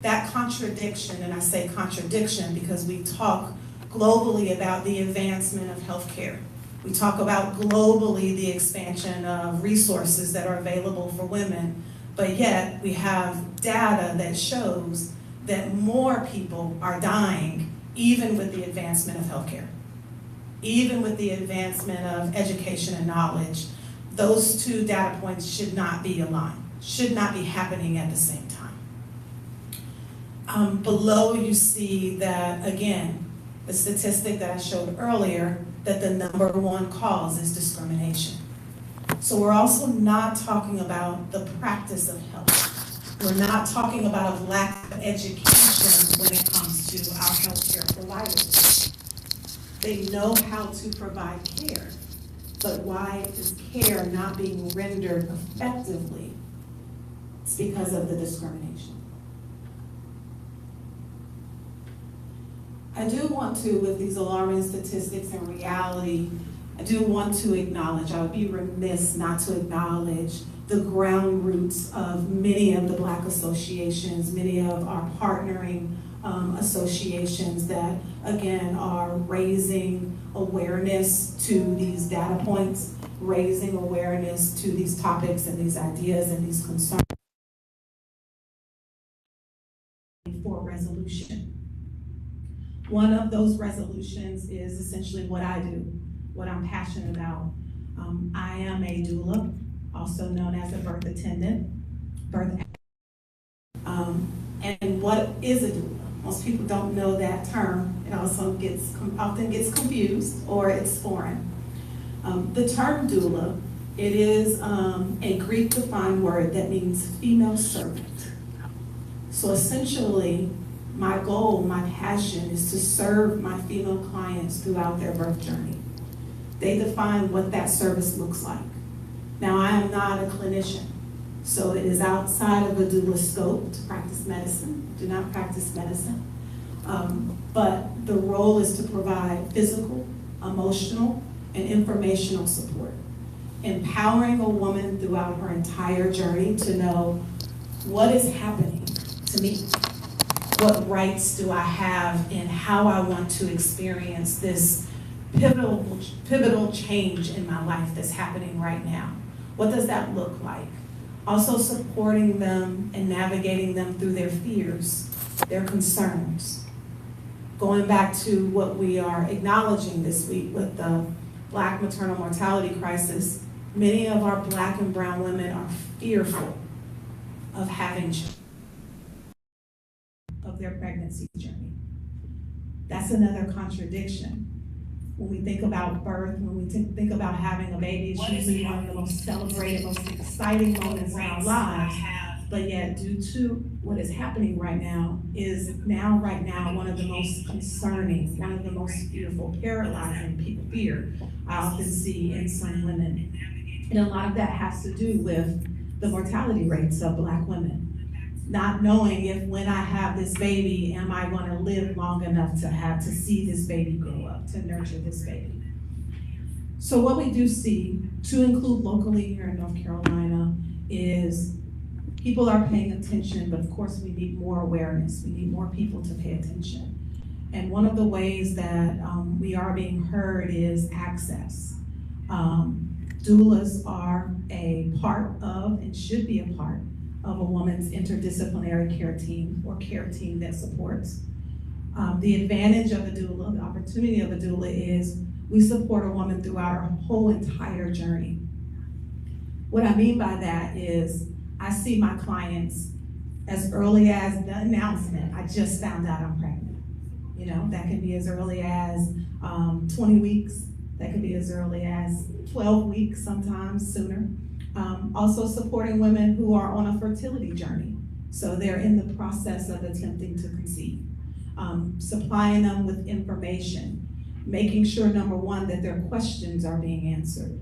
That contradiction, and I say contradiction because we talk globally about the advancement of healthcare. We talk about globally the expansion of resources that are available for women, but yet we have data that shows that more people are dying even with the advancement of healthcare. Even with the advancement of education and knowledge, those two data points should not be aligned, should not be happening at the same time. Below you see that, again, the statistic that I showed earlier, that the number one cause is discrimination. So we're also not talking about the practice of health. We're not talking about a lack of education when it comes to our healthcare providers. They know how to provide care, but why is care not being rendered effectively? It's because of the discrimination. I do want to, with these alarming statistics and reality, I do want to acknowledge, I would be remiss not to acknowledge the ground roots of many of the Black associations, many of our partnering associations that, again, are raising awareness to these data points, raising awareness to these topics and these ideas and these concerns for resolution. One of those resolutions is essentially what I do, what I'm passionate about. I am a doula, also known as a birth attendant, and what is a doula? Most people don't know that term. It also often gets confused or it's foreign. The term doula, it is a Greek-defined word that means female servant. So essentially, my goal, my passion is to serve my female clients throughout their birth journey. They define what that service looks like. Now, I am not a clinician, so it is outside of the doula scope to practice medicine. I do not practice medicine. But the role is to provide physical, emotional, and informational support, empowering a woman throughout her entire journey to know what is happening to me. What rights do I have in how I want to experience this pivotal change in my life that's happening right now? What does that look like? Also supporting them and navigating them through their fears, their concerns. Going back to what we are acknowledging this week with the Black maternal mortality crisis, many of our Black and brown women are fearful of having children, of their pregnancy journey. That's another contradiction. When we think about birth, when we think about having a baby, it's usually one of the most celebrated, most exciting moments in our lives. But yet, due to what is happening right now, one of the most concerning, one of the most fearful, paralyzing fear I often see in some women. And a lot of that has to do with the mortality rates of Black women. Not knowing if when I have this baby, am I going to live long enough to see this baby grow up, to nurture this baby. So what we do see, to include locally here in North Carolina, is people are paying attention, but of course we need more awareness. We need more people to pay attention. And one of the ways that we are being heard is access. Doulas are a part of, and should be a part of, a woman's interdisciplinary care team or care team that supports. The advantage of a doula, the opportunity of a doula is we support a woman throughout her whole entire journey. What I mean by that is I see my clients as early as the announcement, I just found out I'm pregnant. You know, that can be as early as 20 weeks. That could be as early as 12 weeks, sometimes sooner. Also supporting women who are on a fertility journey. So they're in the process of attempting to conceive. Supplying them with information, making sure, number one, that their questions are being answered.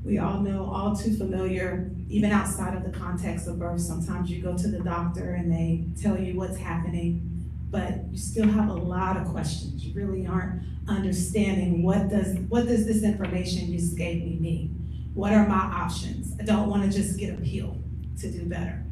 We all know, all too familiar, even outside of the context of birth, sometimes you go to the doctor and they tell you what's happening, but you still have a lot of questions. You really aren't understanding what does this information you just gave me mean? What are my options? I don't want to just get a pill to do better.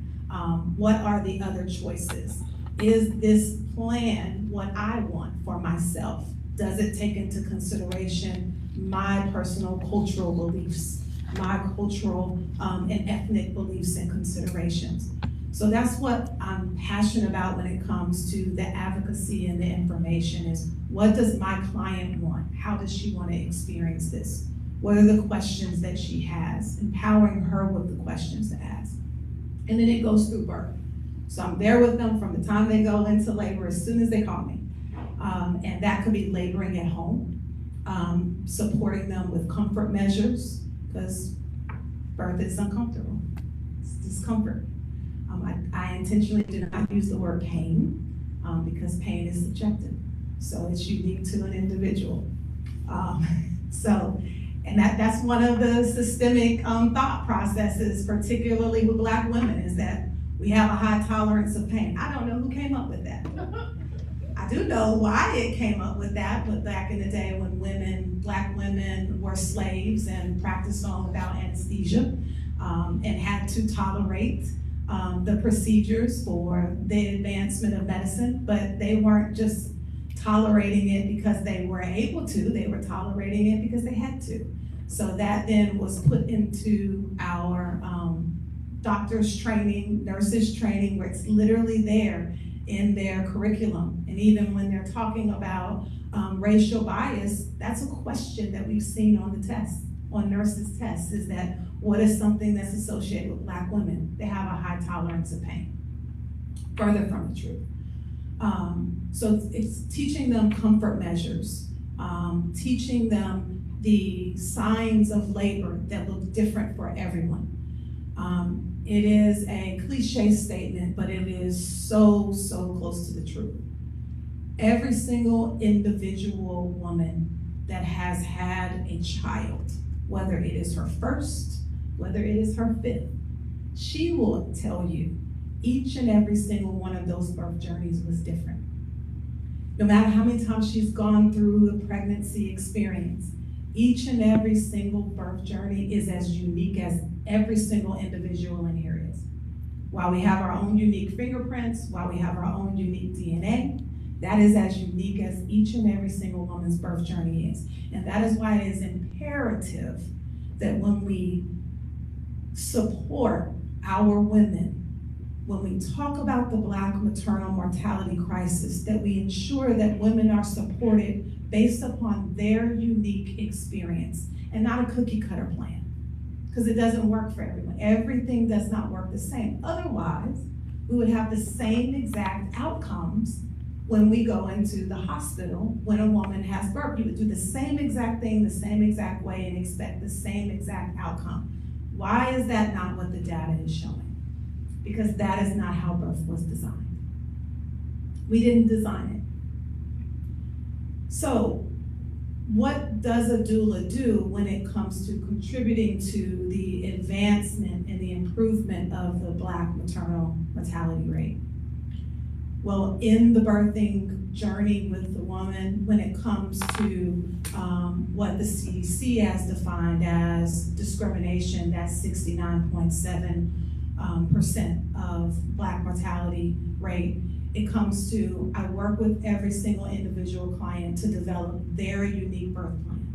What are the other choices? Is this plan what I want for myself? Does it take into consideration my personal cultural beliefs, my cultural and ethnic beliefs and considerations? So that's what I'm passionate about when it comes to the advocacy and the information is, what does my client want? How does she want to experience this? What are the questions that she has? Empowering her with the questions to ask. And then it goes through birth. So I'm there with them from the time they go into labor, as soon as they call me. And that could be laboring at home, supporting them with comfort measures, because birth is uncomfortable, it's discomfort. I intentionally do not use the word pain, because pain is subjective. So it's unique to an individual. And that's one of the systemic thought processes, particularly with Black women, is that we have a high tolerance of pain. I don't know who came up with that. I do know why it came up with that, but back in the day when Black women were slaves and practiced on without anesthesia, and had to tolerate the procedures for the advancement of medicine, but they weren't just tolerating it because they were able to, they were tolerating it because they had to. So that then was put into our doctors training, nurses training, where it's literally there in their curriculum. And even when they're talking about racial bias, that's a question that we've seen on the test, on nurses' tests, is that what is something that's associated with Black women? They have a high tolerance of pain. Further from the truth. So it's teaching them comfort measures, teaching them the signs of labor that look different for everyone. It is a cliche statement, but it is so, so close to the truth. Every single individual woman that has had a child, whether it is her first, whether it is her fifth, she will tell you each and every single one of those birth journeys was different. No matter how many times she's gone through the pregnancy experience, each and every single birth journey is as unique as every single individual in here is. While we have our own unique fingerprints, while we have our own unique DNA, that is as unique as each and every single woman's birth journey is. And that is why it is imperative that when we support our women, when we talk about the Black maternal mortality crisis, that we ensure that women are supported based upon their unique experience and not a cookie cutter plan, because it doesn't work for everyone. Everything does not work the same. Otherwise, we would have the same exact outcomes when we go into the hospital when a woman has birth. You would do the same exact thing, the same exact way, and expect the same exact outcome. Why is that not what the data is showing? Because that is not how birth was designed. We didn't design it. So what does a doula do when it comes to contributing to the advancement and the improvement of the Black maternal mortality rate? Well, in the birthing journey with the woman, when it comes to what the CDC has defined as discrimination, that's 69.7% of Black mortality rate. It comes to, I work with every single individual client to develop their unique birth plan.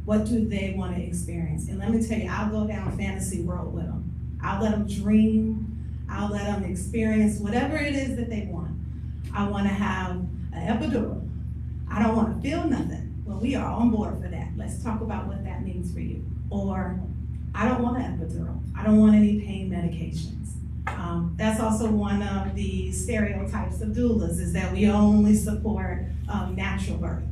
What do they want to experience? And let me tell you, I'll go down fantasy world with them. I'll let them dream. I'll let them experience whatever it is that they want. I want to have an epidural. I don't want to feel nothing. Well, we are on board for that. Let's talk about what that means for you. Or, I don't want an epidural. I don't want any pain medications. That's also one of the stereotypes of doulas, is that we only support natural birth.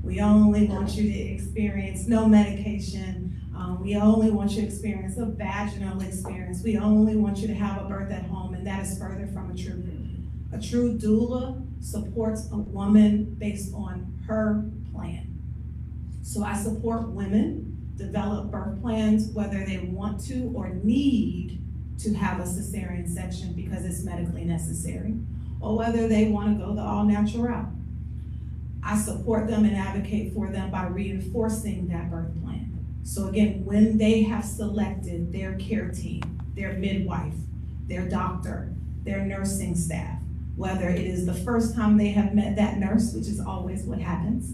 We only want you to experience no medication. We only want you to experience a vaginal experience. We only want you to have a birth at home, and that is further from a true. A true doula supports a woman based on her plan. So I support women develop birth plans, whether they want to or need to have a cesarean section because it's medically necessary, or whether they want to go the all-natural route. I support them and advocate for them by reinforcing that birth plan. So again, when they have selected their care team, their midwife, their doctor, their nursing staff, whether it is the first time they have met that nurse, which is always what happens,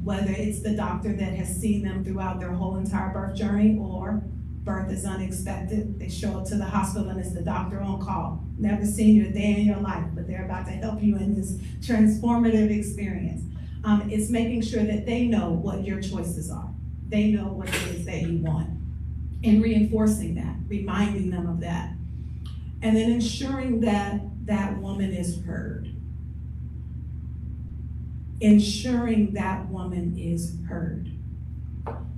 whether it's the doctor that has seen them throughout their whole entire birth journey, or birth is unexpected. They show up to the hospital and it's the doctor on call. Never seen you a day in your life, but they're about to help you in this transformative experience. It's making sure that they know what your choices are. They know what it is that you want, and reinforcing that, reminding them of that. And then ensuring that that woman is heard. Ensuring that woman is heard.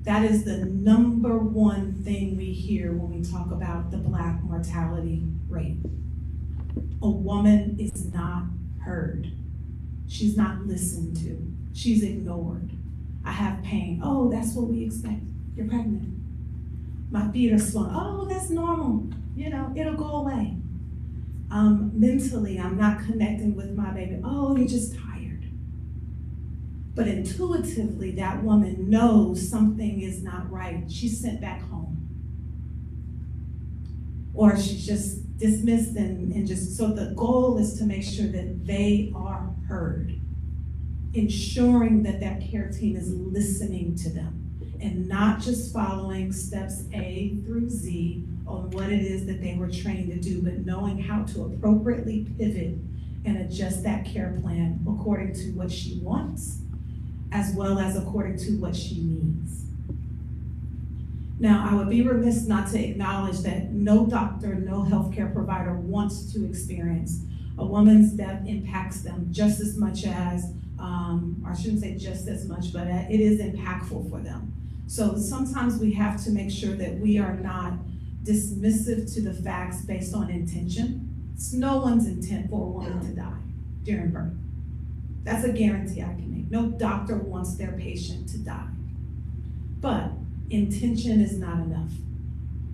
That is the number one thing we hear when we talk about the Black mortality rate. A woman is not heard. She's not listened to. She's ignored. I have pain. Oh, that's what we expect. You're pregnant. My feet are swollen. Oh, that's normal. You know, it'll go away. Mentally, I'm not connecting with my baby. Oh, you're just tired. But intuitively, that woman knows something is not right. She's sent back home. Or she's just dismissed and just, so the goal is to make sure that they are heard. Ensuring that that care team is listening to them and not just following steps A through Z on what it is that they were trained to do, but knowing how to appropriately pivot and adjust that care plan according to what she wants, as well as according to what she needs. Now, I would be remiss not to acknowledge that no doctor, no healthcare provider wants to experience a woman's death impacts them just as much as, or I shouldn't say just as much, but it is impactful for them. So sometimes we have to make sure that we are not dismissive to the facts based on intention. It's no one's intent for a woman to die during birth. That's a guarantee I can make. No doctor wants their patient to die. But intention is not enough.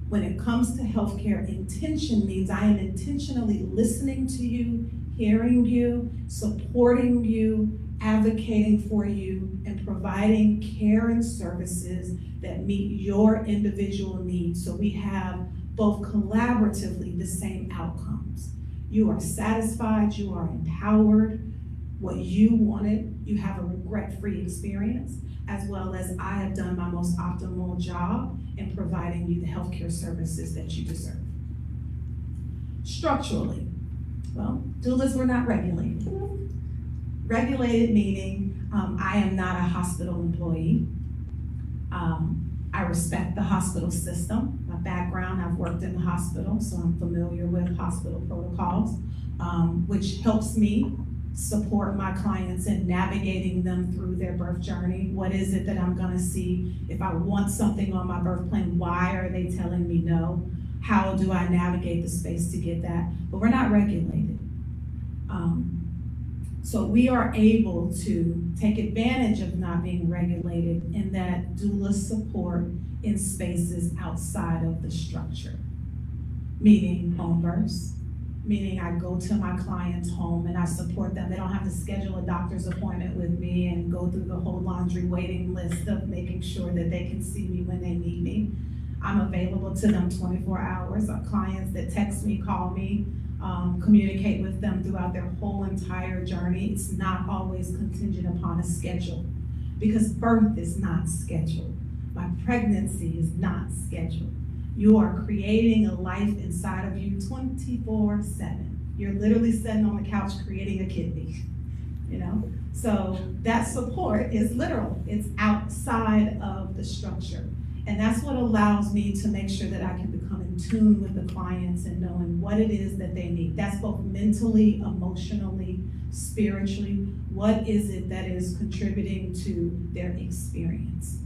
When it comes to healthcare, intention means I am intentionally listening to you, hearing you, supporting you, advocating for you, and providing care and services that meet your individual needs, so we have both collaboratively the same outcomes. You are satisfied, you are empowered, what you wanted, you have a regret-free experience, as well as I have done my most optimal job in providing you the healthcare services that you deserve. Structurally, well, doulas were not regulated. Regulated meaning I am not a hospital employee. I respect the hospital system. My background, I've worked in the hospital, so I'm familiar with hospital protocols, which helps me support my clients in navigating them through their birth journey. What is it that I'm gonna see? If I want something on my birth plan, why are they telling me no? How do I navigate the space to get that? But we're not regulated. So we are able to take advantage of not being regulated in that doula support in spaces outside of the structure. Meaning home births, meaning I go to my client's home and I support them. They don't have to schedule a doctor's appointment with me and go through the whole laundry waiting list of making sure that they can see me when they need me. I'm available to them 24 hours. Our clients that text me, call me, communicate with them throughout their whole entire journey. It's not always contingent upon a schedule, because birth is not scheduled. My pregnancy is not scheduled. You are creating a life inside of you 24/7. You're literally sitting on the couch creating a kidney, you know? So that support is literal. It's outside of the structure. And that's what allows me to make sure that I can become in tune with the clients and knowing what it is that they need. That's both mentally, emotionally, spiritually. What is it that is contributing to their experience?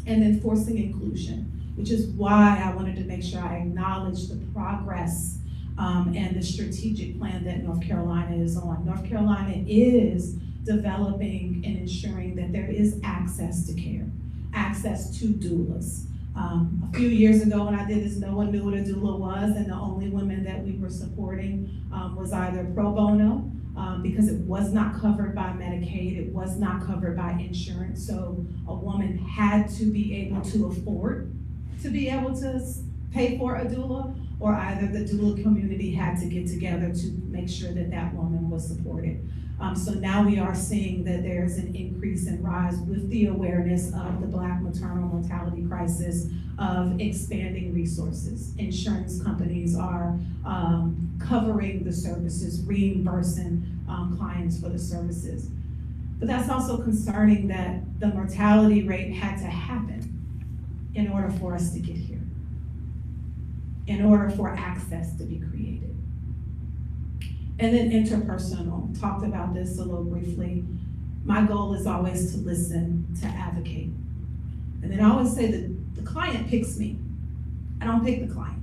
And then forcing inclusion, which is why I wanted to make sure I acknowledge the progress and the strategic plan that North Carolina is on. North Carolina is developing and ensuring that there is access to care, access to doulas. A few years ago when I did this, no one knew what a doula was, and the only women that we were supporting was either pro bono, because it was not covered by Medicaid, it was not covered by insurance, so a woman had to be able to afford to be able to pay for a doula, or either the doula community had to get together to make sure that that woman was supported. So now we are seeing that there's an increase in rise with the awareness of the Black maternal mortality crisis, of expanding resources. Insurance companies are covering the services, reimbursing clients for the services. But that's also concerning that the mortality rate had to happen in order for us to get here, in order for access to be created. And then interpersonal, talked about this a little briefly. My goal is always to listen, to advocate. And then I always say that the client picks me. I don't pick the client.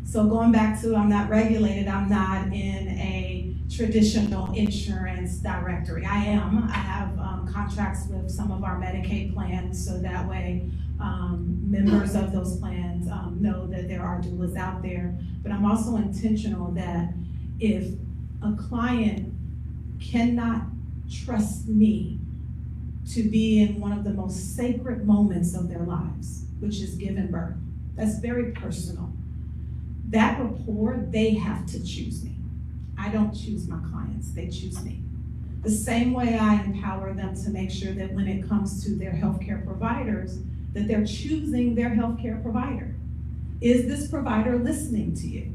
So going back to I'm not regulated, I'm not in a traditional insurance directory. I have contracts with some of our Medicaid plans, so that way members of those plans know that there are doulas out there. But I'm also intentional that if a client cannot trust me to be in one of the most sacred moments of their lives, which is giving birth, that's very personal. That rapport, they have to choose me. I don't choose my clients, they choose me. The same way I empower them to make sure that when it comes to their healthcare providers, that they're choosing their healthcare provider. Is this provider listening to you?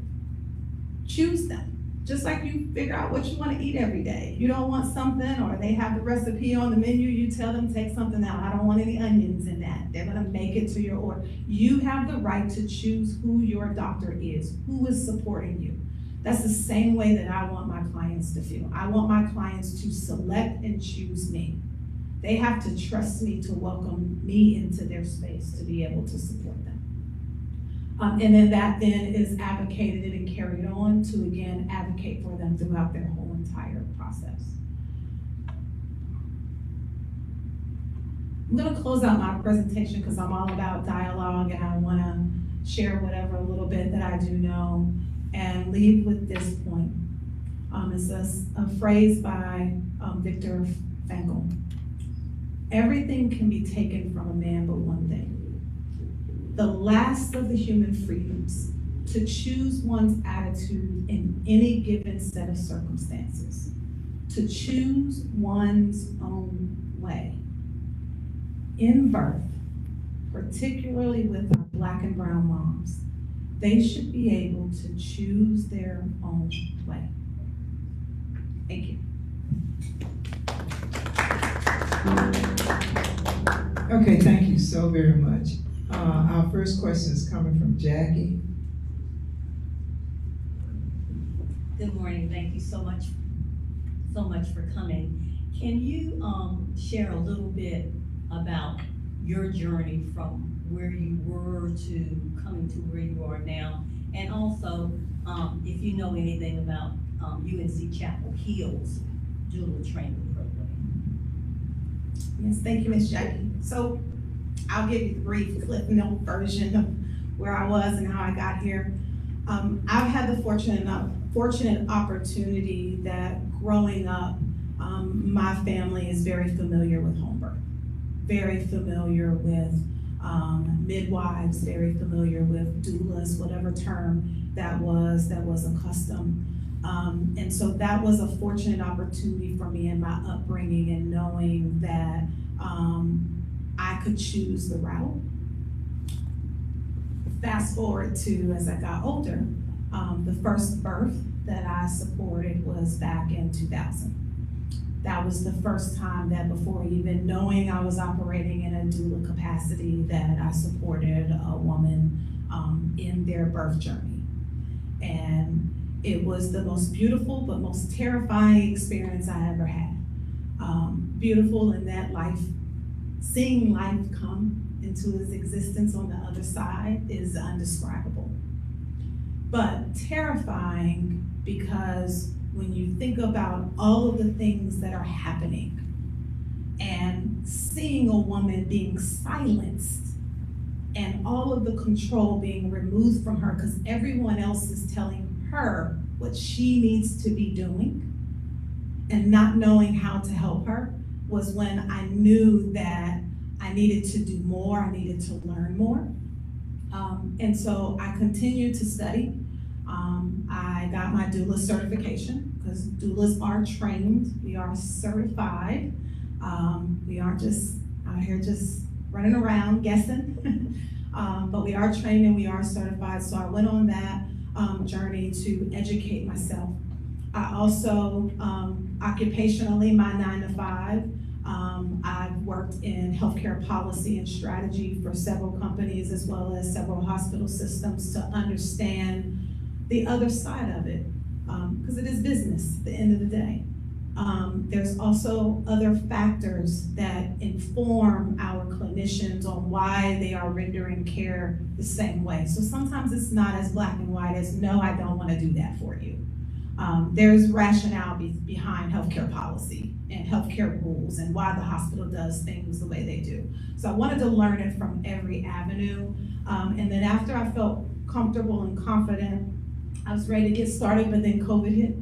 Choose them. Just like you figure out what you want to eat every day. You don't want something, or they have the recipe on the menu, you tell them take something out. I don't want any onions in that. They're gonna make it to your order. You have the right to choose who your doctor is, who is supporting you. That's the same way that I want my clients to feel. I want my clients to select and choose me. They have to trust me to welcome me into their space to be able to support them. And then that then is advocated and carried on to, again, advocate for them throughout their whole entire process. I'm gonna close out my presentation because I'm all about dialogue and I wanna share whatever a little bit that I do know and leave with this point. It's a phrase by Viktor Frankl. Everything can be taken from a man but one thing. The last of the human freedoms, to choose one's attitude in any given set of circumstances, to choose one's own way. In birth, particularly with our Black and brown moms, they should be able to choose their own way. Thank you. Okay, thank you so very much. Our first question is coming from Jackie. Good morning. Thank you so much for coming. Can you share a little bit about your journey from where you were to coming to where you are now, and also if you know anything about UNC Chapel Hill's doula training program? Yes, thank you, Ms. Jackie. So I'll give you the brief Cliff Note version of where I was and how I got here. I've had the fortunate opportunity that growing up, my family is very familiar with home birth, very familiar with midwives, very familiar with doulas, whatever term that was accustomed. And so that was a fortunate opportunity for me in my upbringing and knowing that I could choose the route. Fast forward to as I got older, the first birth that I supported was back in 2000. That was the first time that before even knowing I was operating in a doula capacity that I supported a woman in their birth journey. And it was the most beautiful but most terrifying experience I ever had. Beautiful in that seeing life come into its existence on the other side is indescribable. But terrifying because when you think about all of the things that are happening and seeing a woman being silenced and all of the control being removed from her because everyone else is telling her what she needs to be doing and not knowing how to help her, was when I knew that I needed to do more, I needed to learn more. And so I continued to study. I got my doula certification because doulas are trained, we are certified. We aren't just out here just running around guessing, but we are trained and we are certified. So I went on that journey to educate myself. I also, occupationally, my 9 to 5, I've worked in healthcare policy and strategy for several companies as well as several hospital systems to understand the other side of it, because it is business at the end of the day. There's also other factors that inform our clinicians on why they are rendering care the same way. So sometimes it's not as black and white as, no, I don't want to do that for you. There's rationale behind healthcare policy and healthcare rules and why the hospital does things the way they do. So I wanted to learn it from every avenue. And then after I felt comfortable and confident, I was ready to get started, but then COVID hit.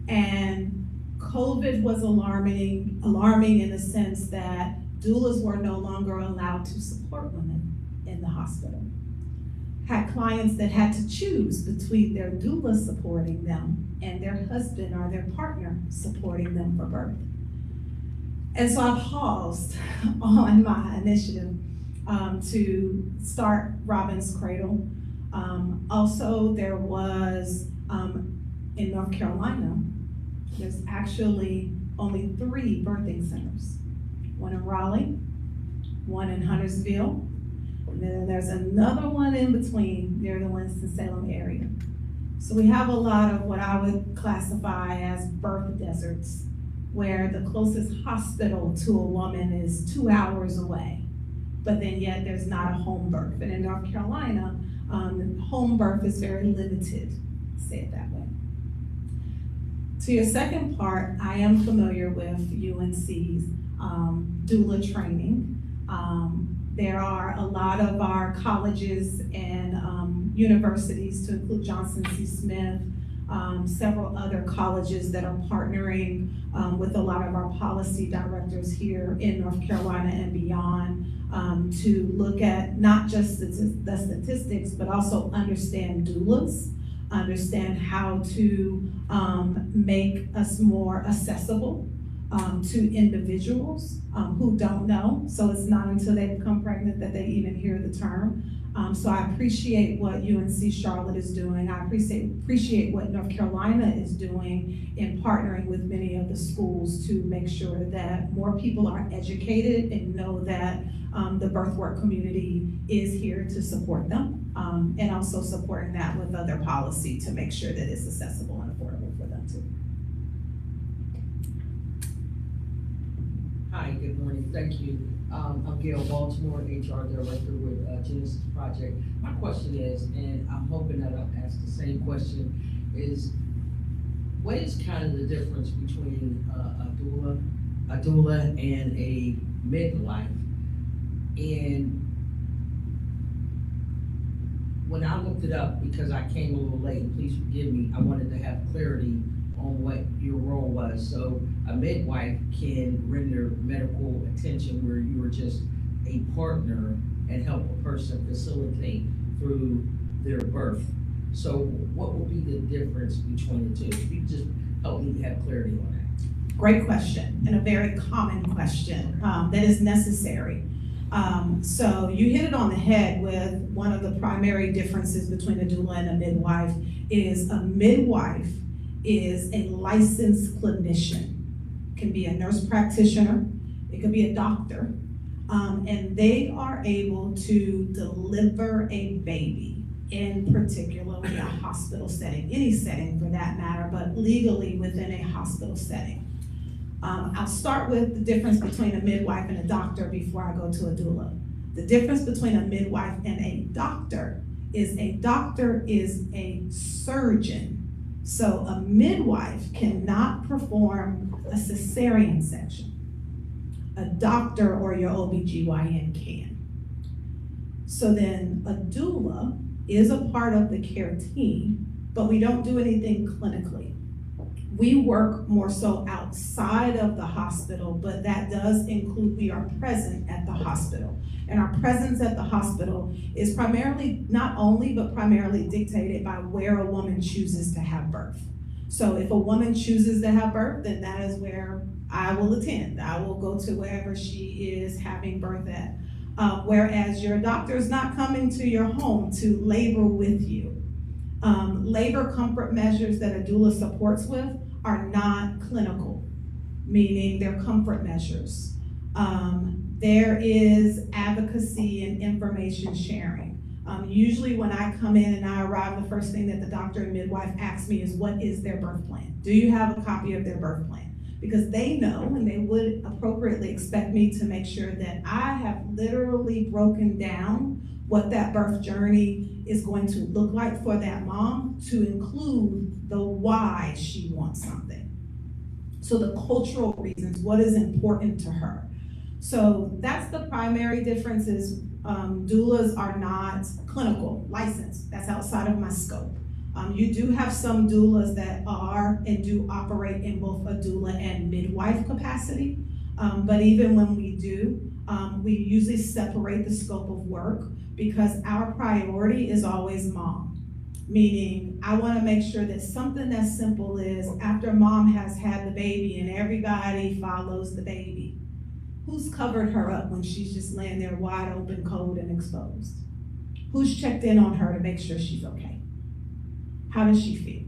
And COVID was alarming in the sense that doulas were no longer allowed to support women in the hospital. Had clients that had to choose between their doula supporting them and their husband or their partner supporting them for birth. And so I paused on my initiative to start Robin's Cradle. Also, there was, in North Carolina, there's actually only 3 birthing centers. One in Raleigh, one in Huntersville, and then there's another one in between near the Winston-Salem area. So we have a lot of what I would classify as birth deserts, where the closest hospital to a woman is 2 hours away, but then yet there's not a home birth. And in North Carolina, home birth is very limited, say it that way. To your second part, I am familiar with UNC's doula training. There are a lot of our colleges and universities, to include Johnson C. Smith, several other colleges that are partnering with a lot of our policy directors here in North Carolina and beyond to look at not just the statistics, but also understand doulas, understand how to make us more accessible to individuals who don't know. So it's not until they become pregnant that they even hear the term. So I appreciate what UNC Charlotte is doing. I appreciate what North Carolina is doing in partnering with many of the schools to make sure that more people are educated and know that the birth work community is here to support them, and also supporting that with other policy to make sure that it's accessible and affordable for them too. Hi, good morning, thank you. I'm Gail Baltimore, HR Director with Genesis Project. My question is, and I'm hoping that I'll ask the same question, is what is kind of the difference between a doula and a midwife? And when I looked it up, because I came a little late, please forgive me, I wanted to have clarity on what your role was. So a midwife can render medical attention where you are just a partner and help a person facilitate through their birth. So what would be the difference between the two? If you just help me have clarity on that. Great question, and a very common question that is necessary. So you hit it on the head with one of the primary differences between a doula and a midwife is a midwife is a licensed clinician. Can be a nurse practitioner, it could be a doctor, and they are able to deliver a baby in particularly a hospital setting, any setting for that matter, but legally within a hospital setting. I'll start with the difference between a midwife and a doctor before I go to a doula. The difference between a midwife and a doctor is a surgeon. So a midwife cannot perform a cesarean section. A doctor or your OBGYN can. So then a doula is a part of the care team, but we don't do anything clinically. We work more so outside of the hospital, but that does include we are present at the hospital. And our presence at the hospital is primarily, not only, but primarily dictated by where a woman chooses to have birth. So if a woman chooses to have birth, then that is where I will attend. I will go to wherever she is having birth at. Whereas your doctor is not coming to your home to labor with you. Labor comfort measures that a doula supports with are not clinical, meaning they're comfort measures. There is advocacy and information sharing. Usually when I come in and I arrive, the first thing that the doctor and midwife asks me is, what is their birth plan? Do you have a copy of their birth plan? Because they know, and they would appropriately expect me to make sure that I have literally broken down what that birth journey is going to look like for that mom, to include the why she wants something. So the cultural reasons, what is important to her. So that's the primary difference is doulas are not clinical licensed. That's outside of my scope. You do have some doulas that are and do operate in both a doula and midwife capacity. But even when we do, we usually separate the scope of work because our priority is always mom. Meaning, I wanna make sure that something as simple is after mom has had the baby and everybody follows the baby, who's covered her up when she's just laying there wide open, cold, and exposed? Who's checked in on her to make sure she's okay? How does she feel?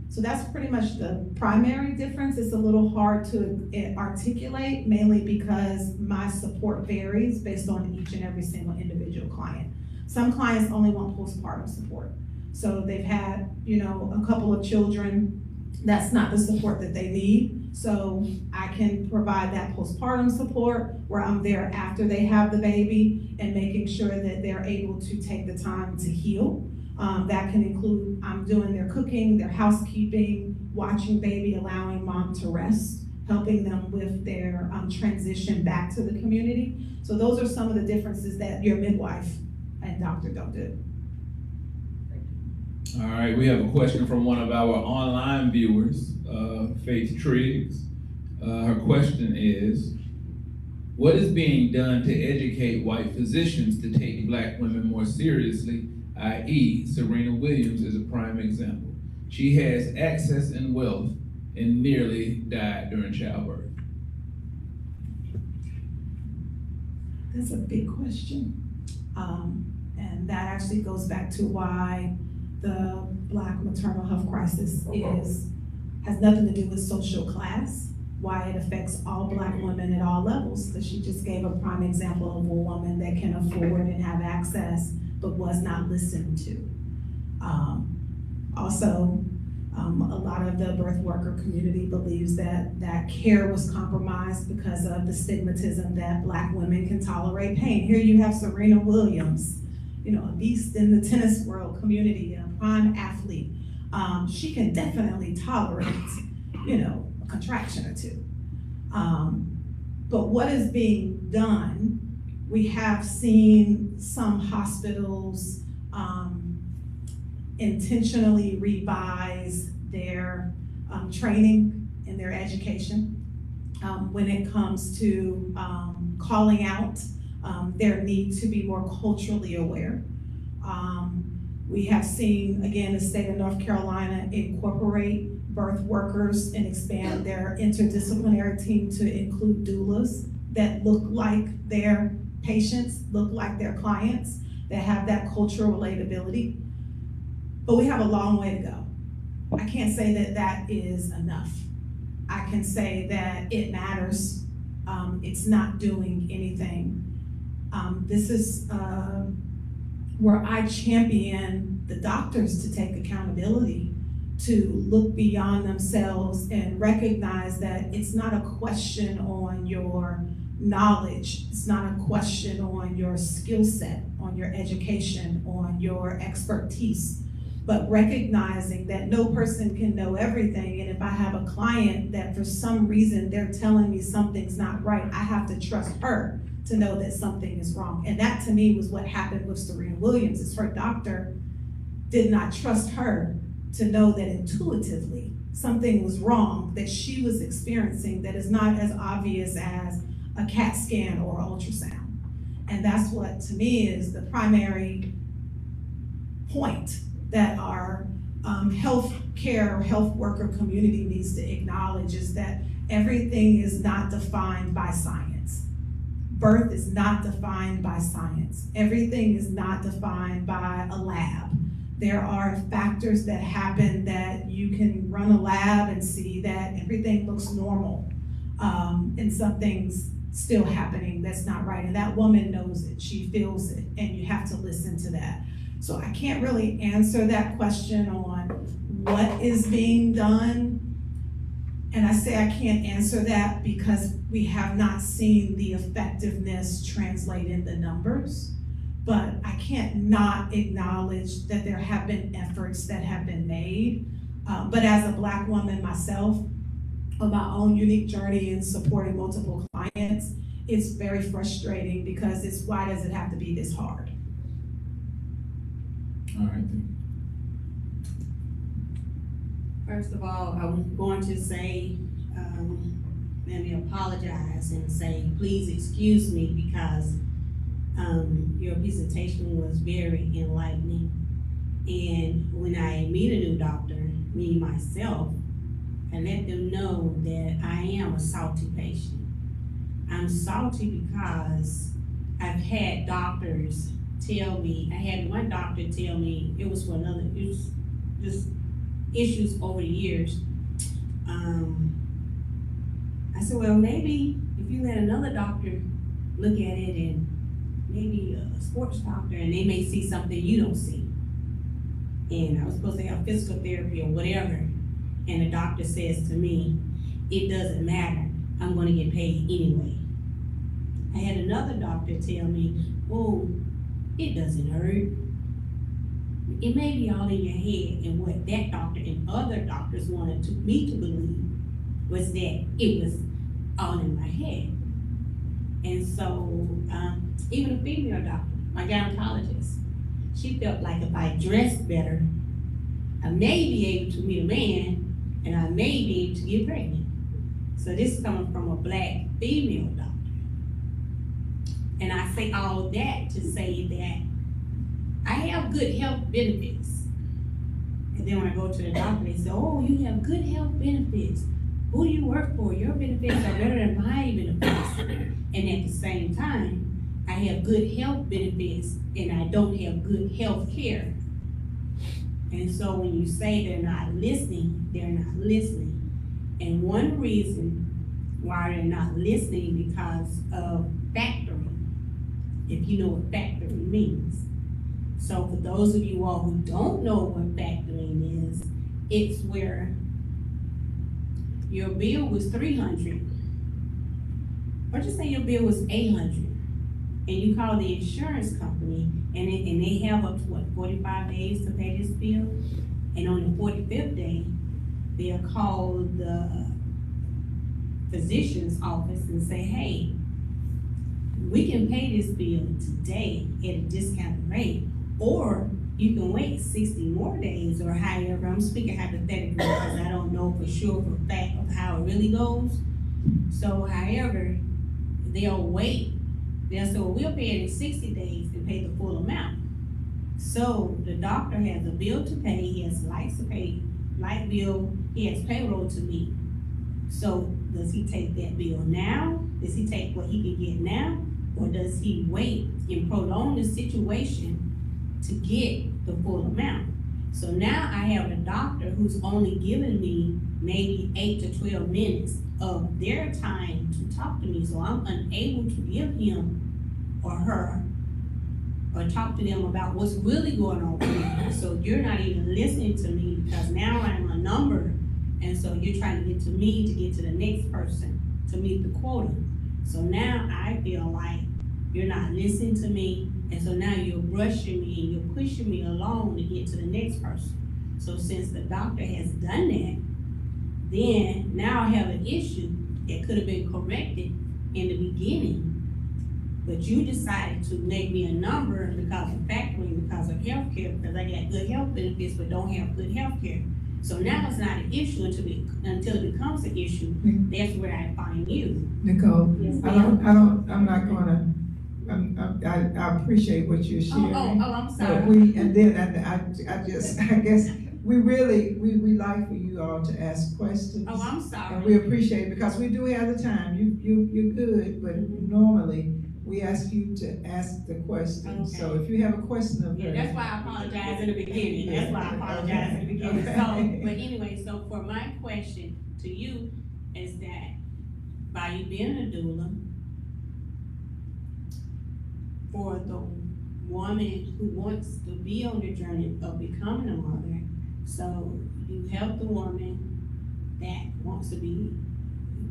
So that's pretty much the primary difference. It's a little hard to articulate, mainly because my support varies based on each and every single individual client. Some clients only want postpartum support. So they've had, a couple of children. That's not the support that they need. So I can provide that postpartum support where I'm there after they have the baby and making sure that they're able to take the time to heal. That can include, I'm doing their cooking, their housekeeping, watching baby, allowing mom to rest, helping them with their transition back to the community. So those are some of the differences that your midwife and doctor don't do. All right, we have a question from one of our online viewers, Faith Triggs. Her question is, what is being done to educate white physicians to take Black women more seriously, i.e. Serena Williams is a prime example. She has access and wealth and nearly died during childbirth. That's a big question. And that actually goes back to why the Black maternal health crisis has nothing to do with social class, why it affects all Black women at all levels, because she just gave a prime example of a woman that can afford and have access, but was not listened to. A lot of the birth worker community believes that care was compromised because of the stigmatism that Black women can tolerate pain. Here you have Serena Williams, a beast in the tennis world community, a prime athlete. She can definitely tolerate, a contraction or two. But what is being done, we have seen some hospitals intentionally revise their training and their education when it comes to calling out their need to be more culturally aware. We have seen, again, the state of North Carolina incorporate birth workers and expand their interdisciplinary team to include doulas that look like their patients, look like their clients, that have that cultural relatability. But we have a long way to go. I can't say that that is enough. I can say that it matters. It's not doing anything. This is where I champion the doctors to take accountability, to look beyond themselves and recognize that it's not a question on your knowledge, it's not a question on your skill set, on your education, on your expertise, but recognizing that no person can know everything. And if I have a client that for some reason they're telling me something's not right, I have to trust her to know that something is wrong. And that to me was what happened with Serena Williams, is her doctor did not trust her to know that intuitively something was wrong that she was experiencing that is not as obvious as a CAT scan or ultrasound. And that's what, to me, is the primary point that our health worker community needs to acknowledge, is that everything is not defined by science. Birth is not defined by science. Everything is not defined by a lab. There are factors that happen that you can run a lab and see that everything looks normal, and something's still happening that's not right. And that woman knows it, she feels it, and you have to listen to that. So I can't really answer that question on what is being done. And I say I can't answer that because we have not seen the effectiveness translate in the numbers. But I can't not acknowledge that there have been efforts that have been made. But as a Black woman myself, of my own unique journey in supporting multiple clients, it's very frustrating because it's, why does it have to be this hard? All right. First of all, I'm going to say, let me apologize and say, please excuse me because your presentation was very enlightening. And when I meet a new doctor, me myself, I let them know that I am a salty patient. I'm salty because I've had doctors tell me, I had one doctor tell me, it was for another, it was just issues over the years. I said, well, maybe if you let another doctor look at it, and maybe a sports doctor, and they may see something you don't see. And I was supposed to have physical therapy or whatever, and the doctor says to me, it doesn't matter, I'm gonna get paid anyway. I had another doctor tell me, oh, it doesn't hurt. It may be all in your head. And what that doctor and other doctors wanted me to believe was that it was all in my head. And so, even a female doctor, my gynecologist, she felt like if I dressed better, I may be able to meet a man, and I may be able to get pregnant. So this is coming from a Black female doctor. And I say all that to say that I have good health benefits. And then when I go to the doctor, they say, oh, you have good health benefits. Who do you work for? Your benefits are better than my benefits. And at the same time, I have good health benefits and I don't have good health care. And so when you say they're not listening, they're not listening. And one reason why they're not listening because of factoring, if you know what factoring means. So for those of you all who don't know what factoring is, it's where your bill was $300, or just say your bill was $800, and you call the insurance company, and they have up to what, 45 days to pay this bill, and on the 45th day, they'll call the physician's office and say, hey, we can pay this bill today at a discounted rate, or you can wait 60 more days, or however. I'm speaking hypothetically because I don't know for sure for a fact of how it really goes. So however, they'll wait. They'll say, well, we'll pay it in 60 days and pay the full amount. So the doctor has a bill to pay, he has lights to pay, light bill, he has payroll to meet. So does he take that bill now? Does he take what he can get now? Or does he wait and prolong the situation to get the full amount? So now I have a doctor who's only giving me maybe 8 to 12 minutes of their time to talk to me. So I'm unable to give him or her or talk to them about what's really going on with me. So you're not even listening to me because now I'm a number. And so you're trying to get to me to get to the next person to meet the quota. So now I feel like you're not listening to me, and so now you're rushing me and you're pushing me along to get to the next person. So since the doctor has done that, then now I have an issue that could have been corrected in the beginning. But you decided to make me a number because of factoring, because of health care, because I got good health benefits but don't have good health care. So now it's not an issue until it becomes an issue. That's where I find you. Nicole, Yes, I'm not gonna, I appreciate what you're sharing. I'm But sorry. and then I guess, we like for you all to ask questions. Oh, I'm And sorry. we appreciate it, because we do have the time, you're good, but normally, we ask you to ask the question. So Okay. if you have a question of Yeah, her. that's why I apologize in the beginning. That's why I apologize in the beginning. Okay. So, but anyway, so for my question to you is that by you being a doula, for the woman who wants to be on the journey of becoming a mother, so you help the woman that wants to be,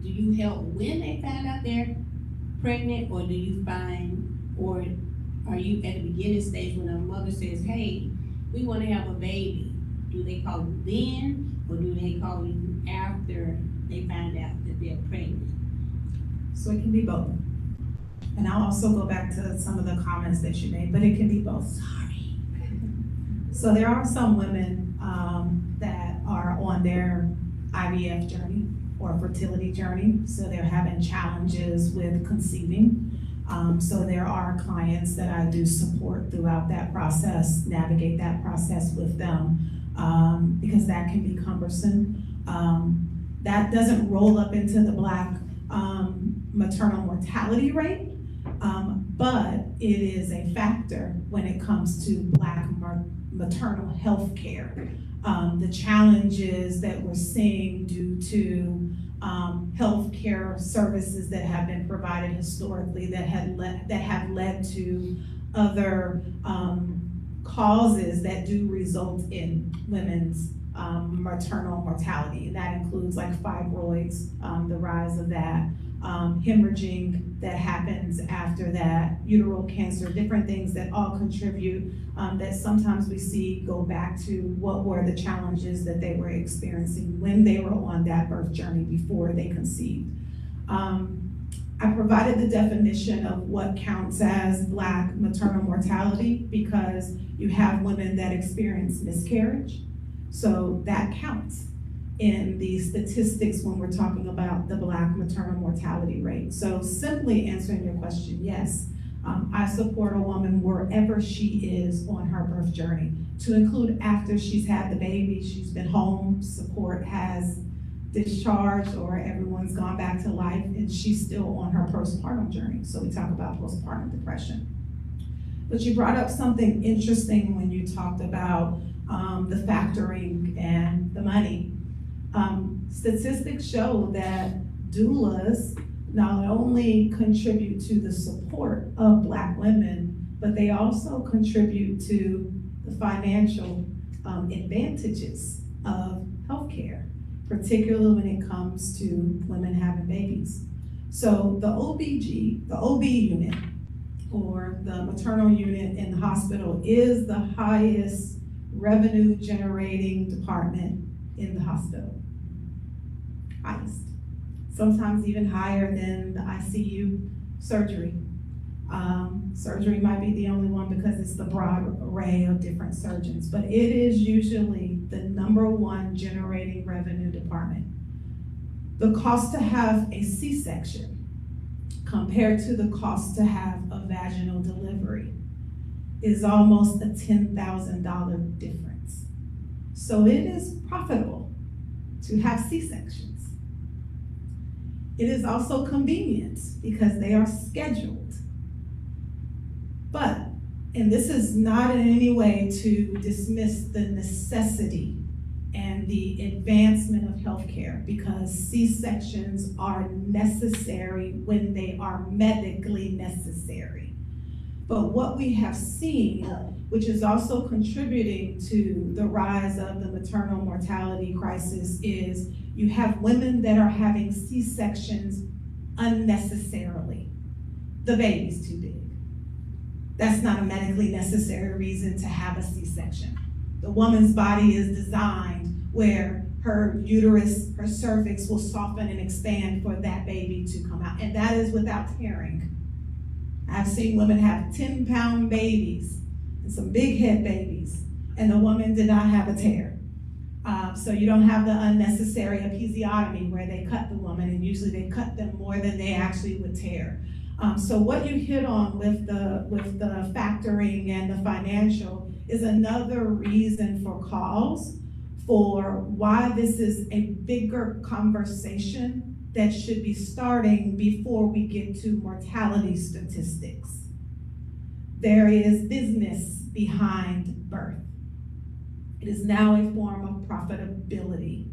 do you help when they find out they're pregnant, or do you find, or are you at the beginning stage when a mother says, hey, we want to have a baby? Do they call you then, or do they call you after they find out that they're pregnant? So it can be both. And I'll also go back to some of the comments that you made, but it can be both. Sorry. So there are some women that are on their IVF journey or fertility journey. So they're having challenges with conceiving. So there are clients that I do support throughout that process, navigate that process with them, because that can be cumbersome. That doesn't roll up into the Black maternal mortality rate, but it is a factor when it comes to Black maternal health care. The challenges that we're seeing due to healthcare services that have been provided historically that have led to other causes that do result in women's maternal mortality. And that includes like fibroids, the rise of that, hemorrhaging that happens after that, uterine cancer, different things that all contribute, that sometimes we see go back to what were the challenges that they were experiencing when they were on that birth journey before they conceived. I provided the definition of what counts as Black maternal mortality because you have women that experience miscarriage, so that counts in the statistics when we're talking about the Black maternal mortality rate. So simply answering your question, yes, I support a woman wherever she is on her birth journey, to include after she's had the baby, she's been home, support has discharged, or everyone's gone back to life and she's still on her postpartum journey. So we talk about postpartum depression. But you brought up something interesting when you talked about the factoring and the money. Statistics show that doulas not only contribute to the support of Black women, but they also contribute to the financial advantages of healthcare, particularly when it comes to women having babies. So the OB unit, or the maternal unit in the hospital, is the highest revenue generating department in the hospital. Highest. Sometimes even higher than the ICU surgery. Surgery might be the only one because it's the broad array of different surgeons, but it is usually the #1 generating revenue department. The cost to have a C-section compared to the cost to have a vaginal delivery is almost a $10,000 difference. So it is profitable to have C-sections. It is also convenient because they are scheduled. But, and this is not in any way to dismiss the necessity and the advancement of healthcare, because C-sections are necessary when they are medically necessary. But what we have seen, which is also contributing to the rise of the maternal mortality crisis, is you have women that are having C-sections unnecessarily. The baby's too big. That's not a medically necessary reason to have a C-section. The woman's body is designed where her uterus, her cervix will soften and expand for that baby to come out, and that is without tearing. I've seen women have 10-pound babies and some big head babies, and the woman did not have a tear. So you don't have the unnecessary episiotomy where they cut the woman, and usually they cut them more than they actually would tear. So what you hit on with the factoring and the financial is another reason for cause for why this is a bigger conversation that should be starting before we get to mortality statistics. There is business behind birth. It is now a form of profitability.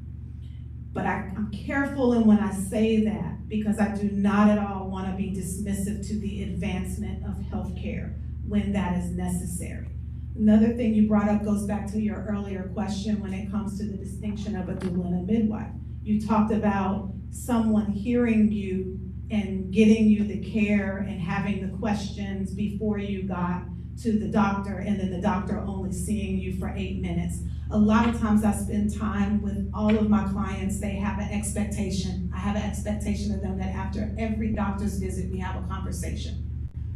But I'm careful in when I say that, because I do not at all want to be dismissive to the advancement of healthcare when that is necessary. Another thing you brought up goes back to your earlier question when it comes to the distinction of a doula and a midwife. You talked about someone hearing you and getting you the care and having the questions before you got to the doctor, and then the doctor only seeing you for 8 minutes. A lot of times I spend time with all of my clients, they have an expectation. I have an expectation of them that after every doctor's visit, we have a conversation.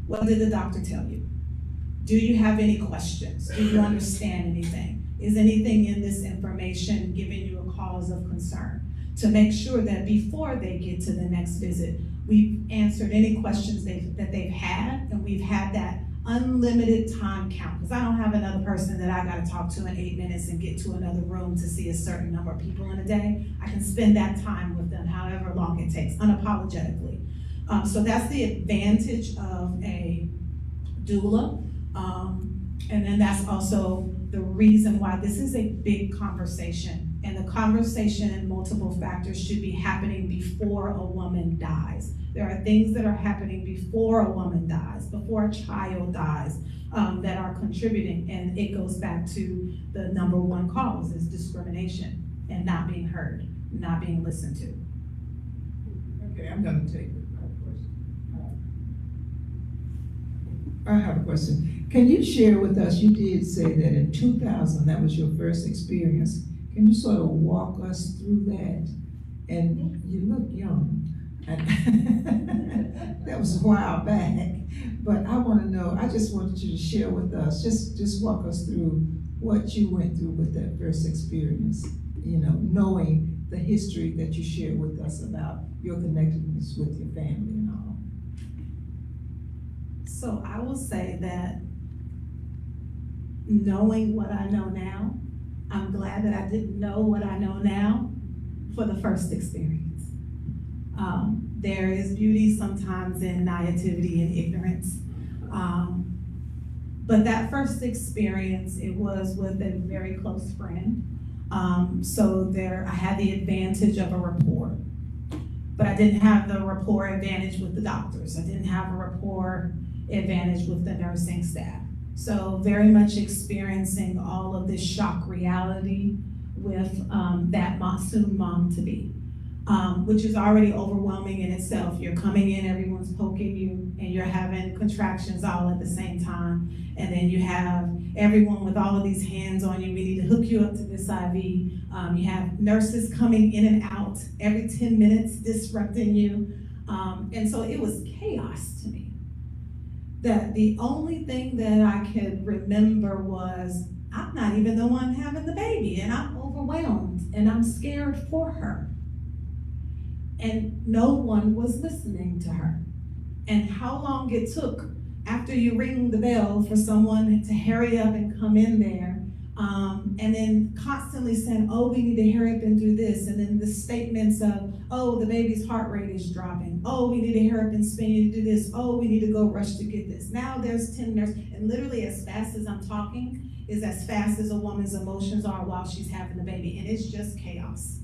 What did the doctor tell you? Do you have any questions? Do you understand anything? Is anything in this information giving you a cause of concern? To make sure that before they get to the next visit, we've answered any questions that they've had, and we've had that unlimited time count, because I don't have another person that I gotta talk to in 8 minutes and get to another room to see a certain number of people in a day. I can spend that time with them however long it takes, unapologetically. So that's the advantage of a doula. And then that's also the reason why this is a big conversation. And the conversation and multiple factors should be happening before a woman dies. There are things that are happening before a woman dies, before a child dies, that are contributing. And it goes back to the number one cause is discrimination and not being heard, not being listened to. Okay, I'm gonna take the question. I have a question. Can you share with us, you did say that in 2000, that was your first experience. Can you sort of walk us through that? And you look young. That was a while back. But I want to know, I just wanted you to share with us, just walk us through what you went through with that first experience, you know, knowing the history that you shared with us about your connectedness with your family and all. So I will say that knowing what I know now, I'm glad that I didn't know what I know now for the first experience. There is beauty sometimes in naivety and ignorance. But that first experience, it was with a very close friend. So I had the advantage of a rapport, but I didn't have the rapport advantage with the doctors. I didn't have a rapport advantage with the nursing staff. So very much experiencing all of this shock reality with that soon mom to be, which is already overwhelming in itself. You're coming in, everyone's poking you, and you're having contractions all at the same time. And then you have everyone with all of these hands on you. We need to hook you up to this IV. You have nurses coming in and out every 10 minutes, disrupting you. And so it was chaos to me. That the only thing that I could remember was, I'm not even the one having the baby, and I'm overwhelmed, and I'm scared for her. And no one was listening to her. And how long it took after you ring the bell for someone to hurry up and come in there, and then constantly saying, oh, we need to hurry up and do this, and then the statements of, oh, the baby's heart rate is dropping, oh, we need to hurry up and spin you to do this, oh, we need to go rush to get this. Now there's 10 nurses, and literally as fast as I'm talking is as fast as a woman's emotions are while she's having the baby, and it's just chaos.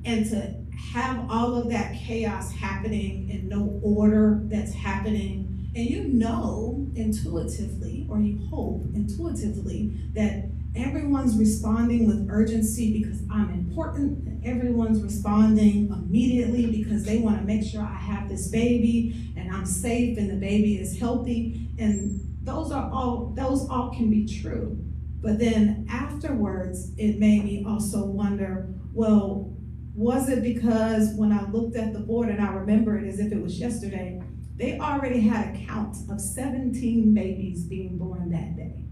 And to have all of that chaos happening and no order that's happening, and you know intuitively, or you hope intuitively, that everyone's responding with urgency because I'm important, and everyone's responding immediately because they want to make sure I have this baby and I'm safe and the baby is healthy. And those all can be true. But then afterwards, it made me also wonder, well, was it because when I looked at the board, and I remember it as if it was yesterday, they already had a count of 17 babies being born that day.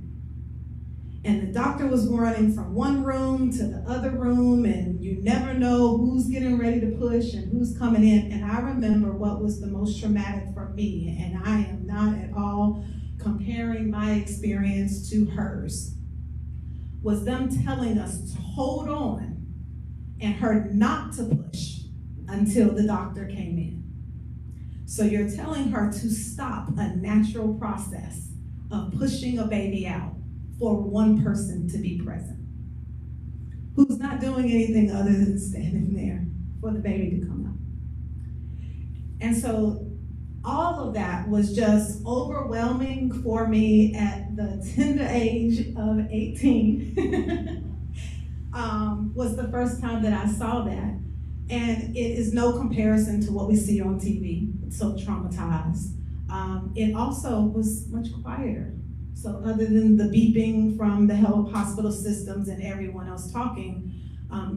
And the doctor was running from one room to the other room, and you never know who's getting ready to push and who's coming in. And I remember what was the most traumatic for me, and I am not at all comparing my experience to hers, was them telling us to hold on and her not to push until the doctor came in. So you're telling her to stop a natural process of pushing a baby out for one person to be present, who's not doing anything other than standing there for the baby to come out. And so all of that was just overwhelming for me at the tender age of 18. Was the first time that I saw that. And it is no comparison to what we see on TV. It's so traumatized. It also was much quieter. So other than the beeping from the health hospital systems and everyone else talking,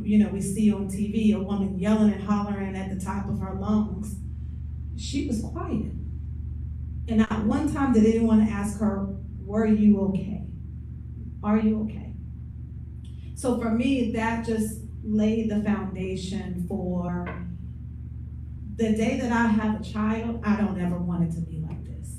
we see on TV a woman yelling and hollering at the top of her lungs. She was quiet. And not one time did anyone ask her, were you okay? Are you okay? So for me, that just laid the foundation for the day that I have a child. I don't ever want it to be like this.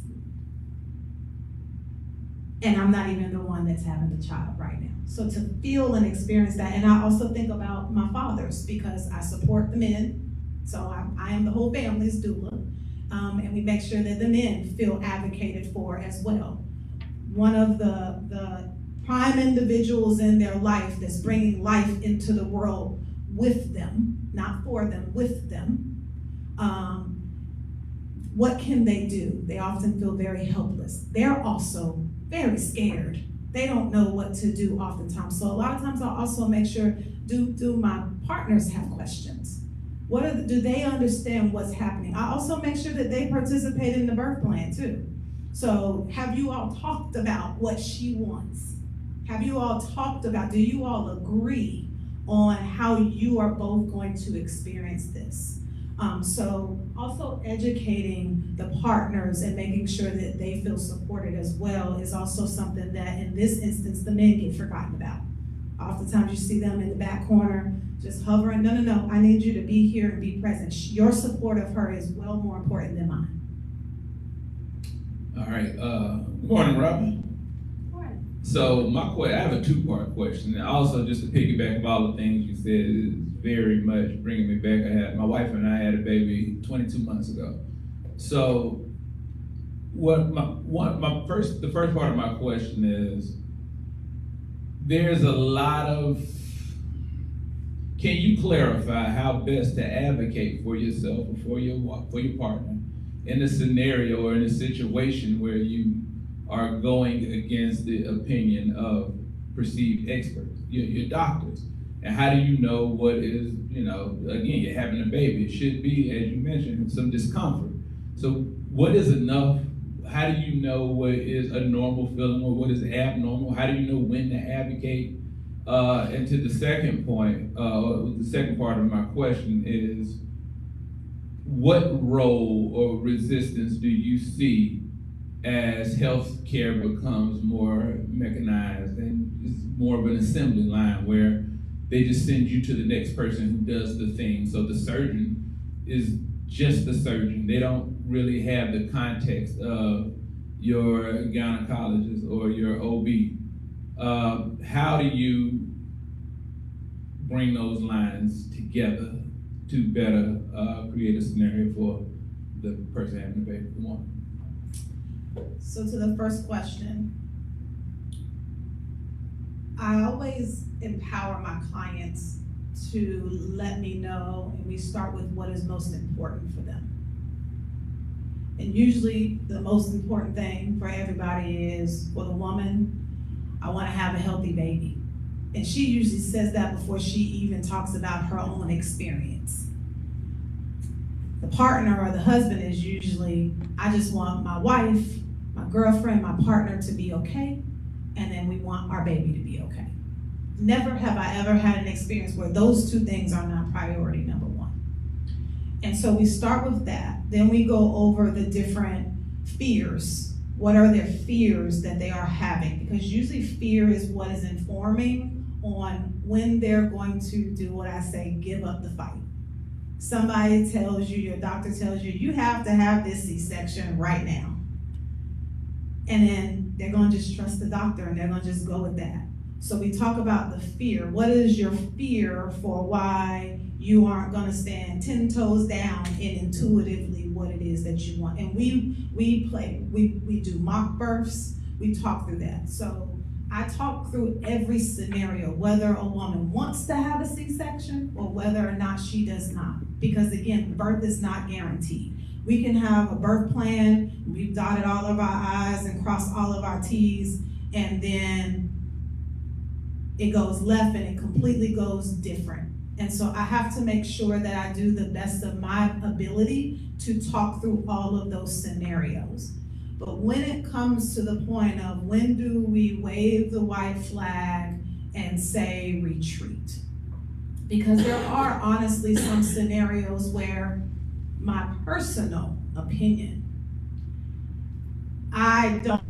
And I'm not even the one that's having the child right now. So to feel and experience that, and I also think about my fathers, because I support the men. So I am the whole family's doula. And we make sure that the men feel advocated for as well. One of the prime individuals in their life that's bringing life into the world with them, not for them, with them. What can they do? They often feel very helpless. They're also very scared. They don't know what to do oftentimes. So a lot of times I'll also make sure, do my partners have questions? Do they understand what's happening? I also make sure that they participate in the birth plan too. So have you all talked about what she wants? Have you all talked about, do you all agree on how you are both going to experience this? So also educating the partners and making sure that they feel supported as well is also something that in this instance, the men get forgotten about. Oftentimes you see them in the back corner, just hovering. No, I need you to be here and be present. Your support of her is well more important than mine. All right, good morning, Robin. So I have a two-part question. And also, just to piggyback of all the things you said, is very much bringing me back. My wife and I had a baby 22 months ago. So the first part of my question is, there's a lot of, can you clarify how best to advocate for yourself or for your partner in a scenario or in a situation where you are going against the opinion of perceived experts, your doctors? And how do you know what is, again, you're having a baby. It should be, as you mentioned, some discomfort. So what is enough? How do you know what is a normal feeling or what is abnormal? How do you know when to advocate? And to the second point, the second part of my question is, what role or resistance do you see as healthcare becomes more mechanized and is more of an assembly line where they just send you to the next person who does the thing? So the surgeon is just the surgeon. They don't really have the context of your gynecologist or your OB. How do you bring those lines together to better create a scenario for the person having the baby? Come on. So to the first question, I always empower my clients to let me know, and we start with what is most important for them. And usually the most important thing for everybody is, for the woman, I want to have a healthy baby. And she usually says that before she even talks about her own experience. The partner or the husband is usually, I just want my wife, my girlfriend, my partner to be okay, and then we want our baby to be okay. Never have I ever had an experience where those two things are not priority number one. And so we start with that. Then we go over the different fears What are their fears that they are having? Because usually fear is what is informing on when they're going to do what I say, give up the fight. Somebody tells you, your doctor tells you, you have to have this C-section right now. And then they're gonna just trust the doctor and they're gonna just go with that. So we talk about the fear. What is your fear for why you aren't gonna stand 10 toes down in intuitively what it is that you want? And we do mock births, we talk through that. So I talk through every scenario, whether a woman wants to have a C-section or whether or not she does not. Because again, birth is not guaranteed. We can have a birth plan, we've dotted all of our I's and crossed all of our T's, and then it goes left and it completely goes different. And so I have to make sure that I do the best of my ability to talk through all of those scenarios. But when it comes to the point of when do we wave the white flag and say retreat? Because there are honestly some scenarios where my personal opinion, I don't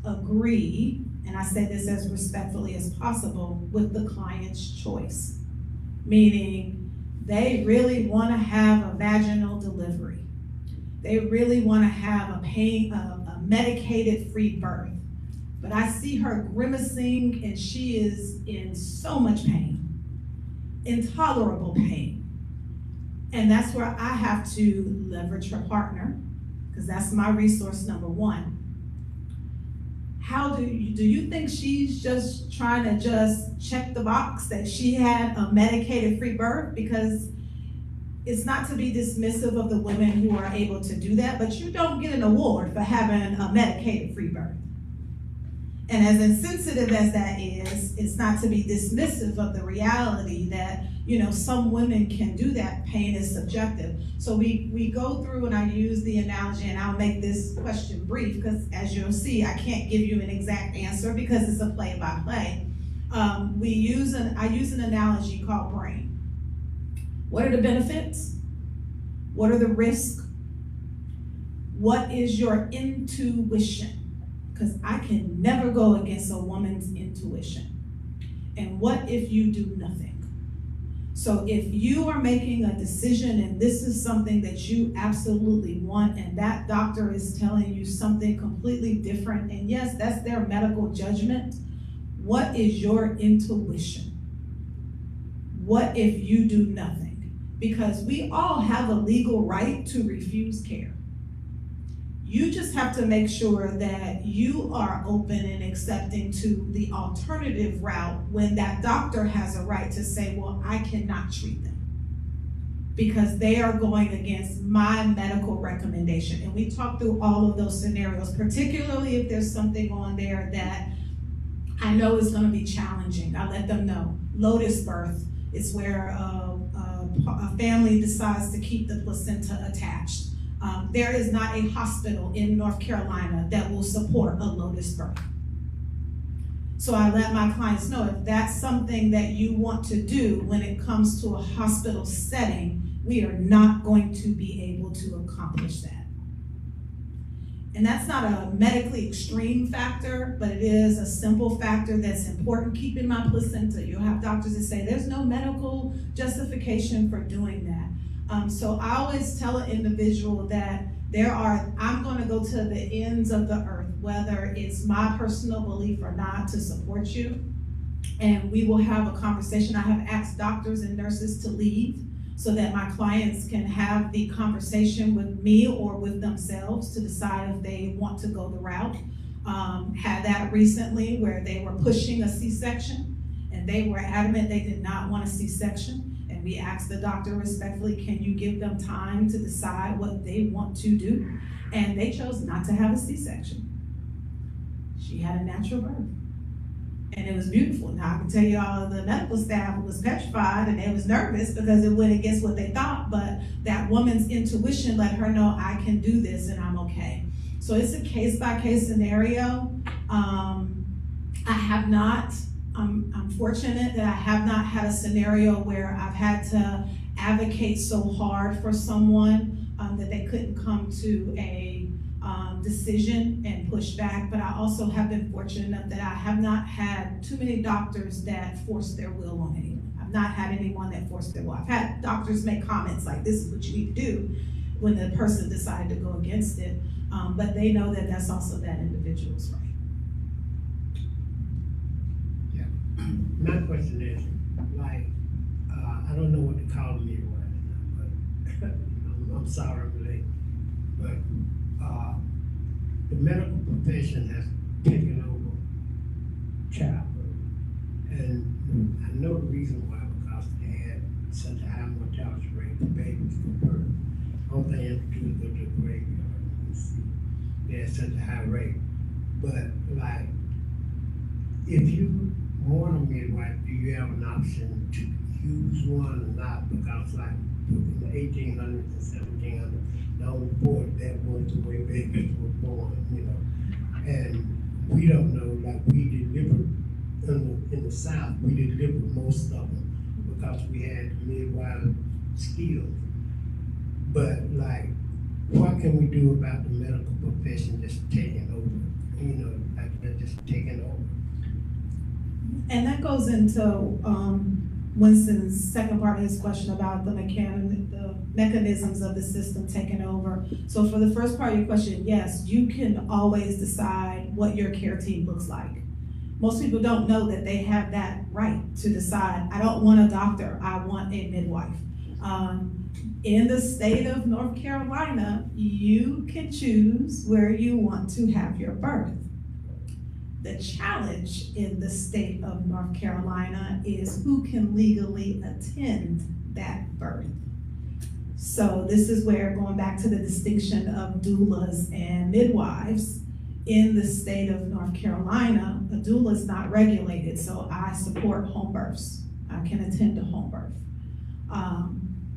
agree, and I say this as respectfully as possible, with the client's choice. Meaning they really want to have a vaginal delivery. They really want to have a medicated free birth. But I see her grimacing and she is in so much pain, intolerable pain. And that's where I have to leverage her partner, because that's my resource number one. How do you think she's just trying to just check the box that she had a medicated free birth? Because it's not to be dismissive of the women who are able to do that, but you don't get an award for having a medicated free birth. And as insensitive as that is, it's not to be dismissive of the reality that, you know, some women can do that. Pain is subjective. So we go through, and I use the analogy, and I'll make this question brief, because as you'll see, I can't give you an exact answer because it's a play-by-play. I use an analogy called brain. What are the benefits? What are the risks? What is your intuition? Because I can never go against a woman's intuition. And what if you do nothing? So if you are making a decision and this is something that you absolutely want, and that doctor is telling you something completely different, and yes, that's their medical judgment, what is your intuition? What if you do nothing? Because we all have a legal right to refuse care. You just have to make sure that you are open and accepting to the alternative route when that doctor has a right to say, well, I cannot treat them because they are going against my medical recommendation. And we talk through all of those scenarios, particularly if there's something on there that I know is going to be challenging. I let them know. Lotus birth is where a family decides to keep the placenta attached. There is not a hospital in North Carolina that will support a lotus birth. So I let my clients know if that's something that you want to do when it comes to a hospital setting, we are not going to be able to accomplish that. And that's not a medically extreme factor, but it is a simple factor that's important. Keeping my placenta. You'll have doctors that say there's no medical justification for doing that. So I always tell an individual that I'm going to go to the ends of the earth, whether it's my personal belief or not, to support you. And we will have a conversation. I have asked doctors and nurses to leave so that my clients can have the conversation with me or with themselves to decide if they want to go the route. Had that recently where they were pushing a C-section and they were adamant they did not want a C-section. And we asked the doctor respectfully, can you give them time to decide what they want to do? And they chose not to have a C-section. She had a natural birth. And it was beautiful. Now I can tell you all the medical staff was petrified and they was nervous because it went against what they thought, but that woman's intuition let her know I can do this and I'm okay. So it's a case-by-case scenario. I'm fortunate that I have not had a scenario where I've had to advocate so hard for someone that they couldn't come to a decision and pushback, but I also have been fortunate enough that I have not had too many doctors that force their will on anyone. I've not had anyone that forced their will. I've had doctors make comments like, this is what you need to do, when the person decided to go against it, but they know that that's also that individual's right. My question is, like, I don't know what to call the midwife now, but I'm sorry I'm late. But the medical profession has taken over childbirth. And I know the reason why, because they had such a high mortality rate for babies for birth. All they have to do is go to the graveyard and see they had such a high rate. But like, if you want a midwife, do you have an option to use one or not? Because like in the 1800s and 1700s, the only port that was the way babies were born, you know. And we don't know, like we delivered in the South, we delivered most of them because we had midwife skills. But like, what can we do about the medical profession just taking over? You know, like they're just taking over. And that goes into Winston's second part of his question about the mechanisms of the system taking over. So for the first part of your question, yes, you can always decide what your care team looks like. Most people don't know that they have that right to decide, I don't want a doctor, I want a midwife. In the state of North Carolina, you can choose where you want to have your birth. The challenge in the state of North Carolina is who can legally attend that birth. So this is where, going back to the distinction of doulas and midwives, in the state of North Carolina, a doula is not regulated, so I support home births. I can attend a home birth.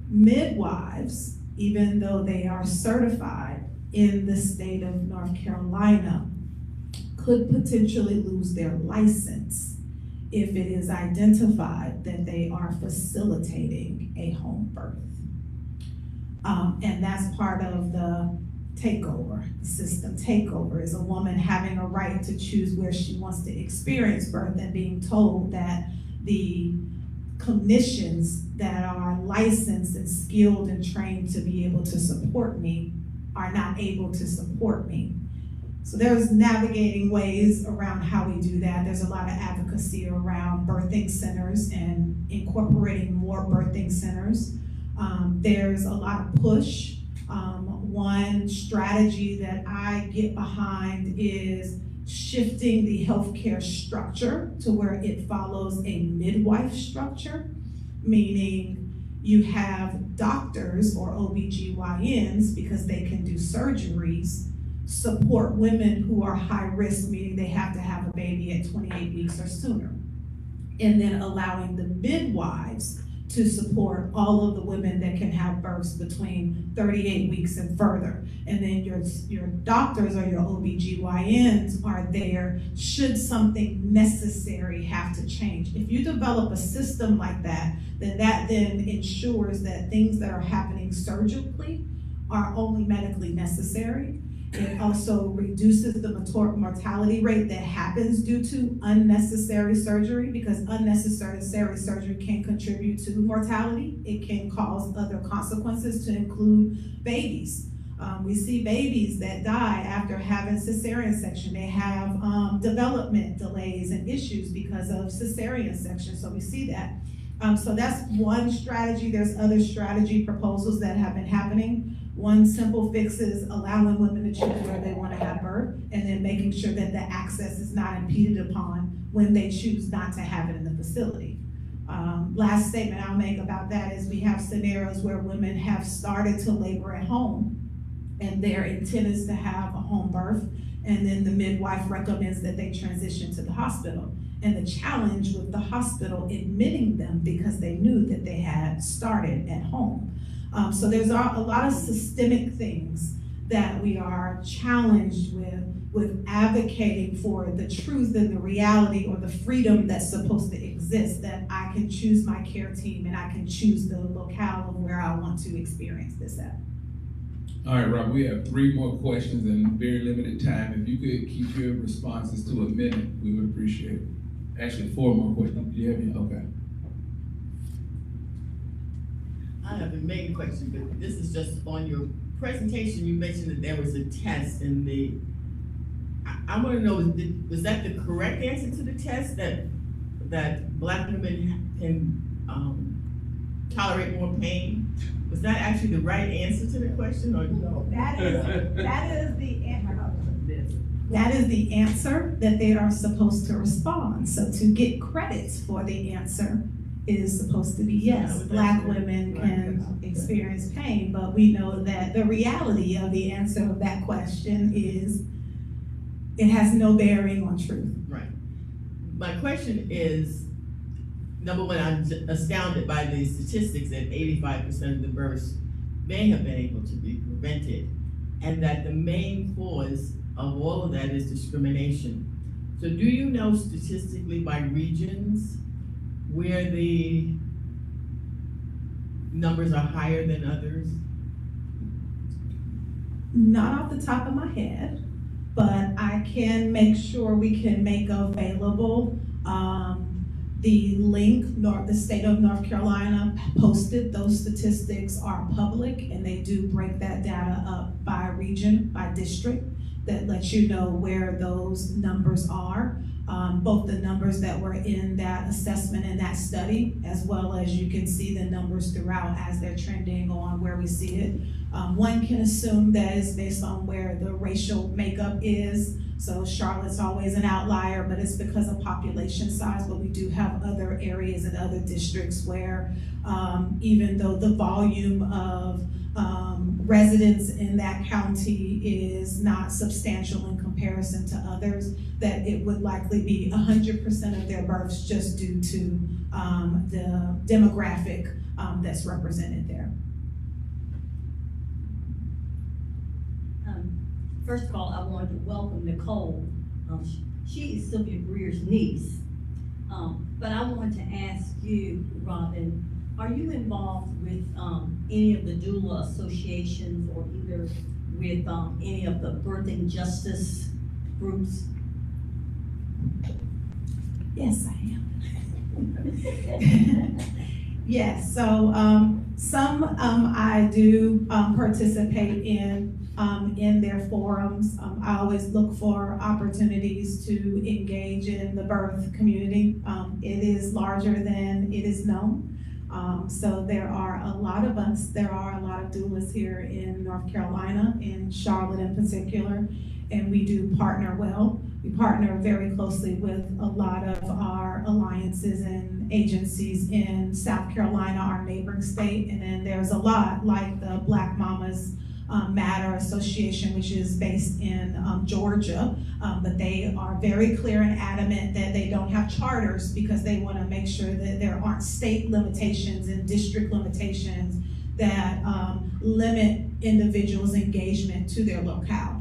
Midwives, even though they are certified in the state of North Carolina, could potentially lose their license if it is identified that they are facilitating a home birth. And that's part of the takeover, the system takeover, is a woman having a right to choose where she wants to experience birth and being told that the clinicians that are licensed and skilled and trained to be able to support me are not able to support me. So there's navigating ways around how we do that. There's a lot of advocacy around birthing centers and incorporating more birthing centers. There's a lot of push. One strategy that I get behind is shifting the healthcare structure to where it follows a midwife structure, meaning you have doctors or OBGYNs, because they can do surgeries, support women who are high risk, meaning they have to have a baby at 28 weeks or sooner. And then allowing the midwives to support all of the women that can have births between 38 weeks and further. And then your doctors or your OBGYNs are there should something necessary have to change. If you develop a system like that, then ensures that things that are happening surgically are only medically necessary. It also reduces the mortality rate that happens due to unnecessary surgery, because unnecessary surgery can contribute to mortality. It can cause other consequences, to include babies. We see babies that die after having cesarean section. They have development delays and issues because of cesarean section, so we see that. So that's one strategy. There's other strategy proposals that have been happening. One simple fix is allowing women to choose where they want to have birth, and then making sure that the access is not impeded upon when they choose not to have it in the facility. Last statement I'll make about that is we have scenarios where women have started to labor at home, and their intent is to have a home birth, and then the midwife recommends that they transition to the hospital. And the challenge with the hospital admitting them because they knew that they had started at home. So there's a lot of systemic things that we are challenged with advocating for the truth and the reality, or the freedom that's supposed to exist, that I can choose my care team and I can choose the locale of where I want to experience this at. All right, Rob, we have 3 more questions in very limited time. If you could keep your responses to a minute, we would appreciate it. Actually, 4 more questions. Do you have any? Okay. I have a main question, but this is just on your presentation, you mentioned that there was a test in the, I wanna know, was that the correct answer to the test, that Black women can, tolerate more pain? Was that actually the right answer to the question, or no? That is the answer that they are supposed to respond. So to get credit for the answer is supposed to be yes, Black women can experience pain, but we know that the reality of the answer of that question is it has no bearing on truth. Right. My question is, number one, I'm astounded by the statistics that 85% of the births may have been able to be prevented, and that the main cause of all of that is discrimination. So do you know statistically by regions where the numbers are higher than others? Not off the top of my head, but I can make sure we can make available the link. The state of North Carolina posted those statistics are public, and they do break that data up by region, by district, that lets you know where those numbers are. Both the numbers that were in that assessment and that study, as well as you can see the numbers throughout as they're trending on where we see it. One can assume that it's based on where the racial makeup is. So Charlotte's always an outlier, but it's because of population size, but we do have other areas and other districts where even though the volume of residents in that county is not substantial in comparison to others, that it would likely be 100% of their births just due to the demographic that's represented there. First of all, I wanted to welcome Nicole. She is Sylvia Greer's niece. But I wanted to ask you, Robin, are you involved with any of the doula associations, or either with any of the birthing justice groups? Yes, I am. Yes, so some I do participate in their forums. I always look for opportunities to engage in the birth community. It is larger than it is known. So there are a lot of us, there are a lot of doulas here in North Carolina, in Charlotte in particular, and we do partner well. We partner very closely with a lot of our alliances and agencies in South Carolina, our neighboring state, and then there's a lot like the Black Mamas Matter Association, which is based in Georgia, but they are very clear and adamant that they don't have charters because they want to make sure that there aren't state limitations and district limitations that limit individuals' engagement to their locale.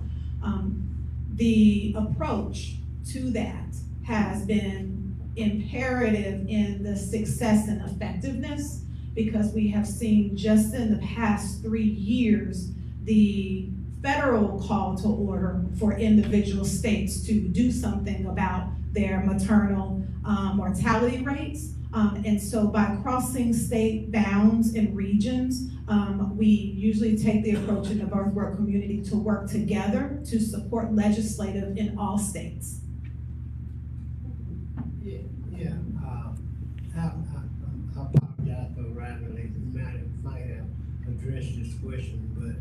The approach to that has been imperative in the success and effectiveness, because we have seen just in the past 3 years the federal call to order for individual states to do something about their maternal mortality rates. And so by crossing state bounds and regions, we usually take the approach in the birth work community to work together to support legislative in all states. Yeah. I apologize for arriving late. You might have addressed this question, but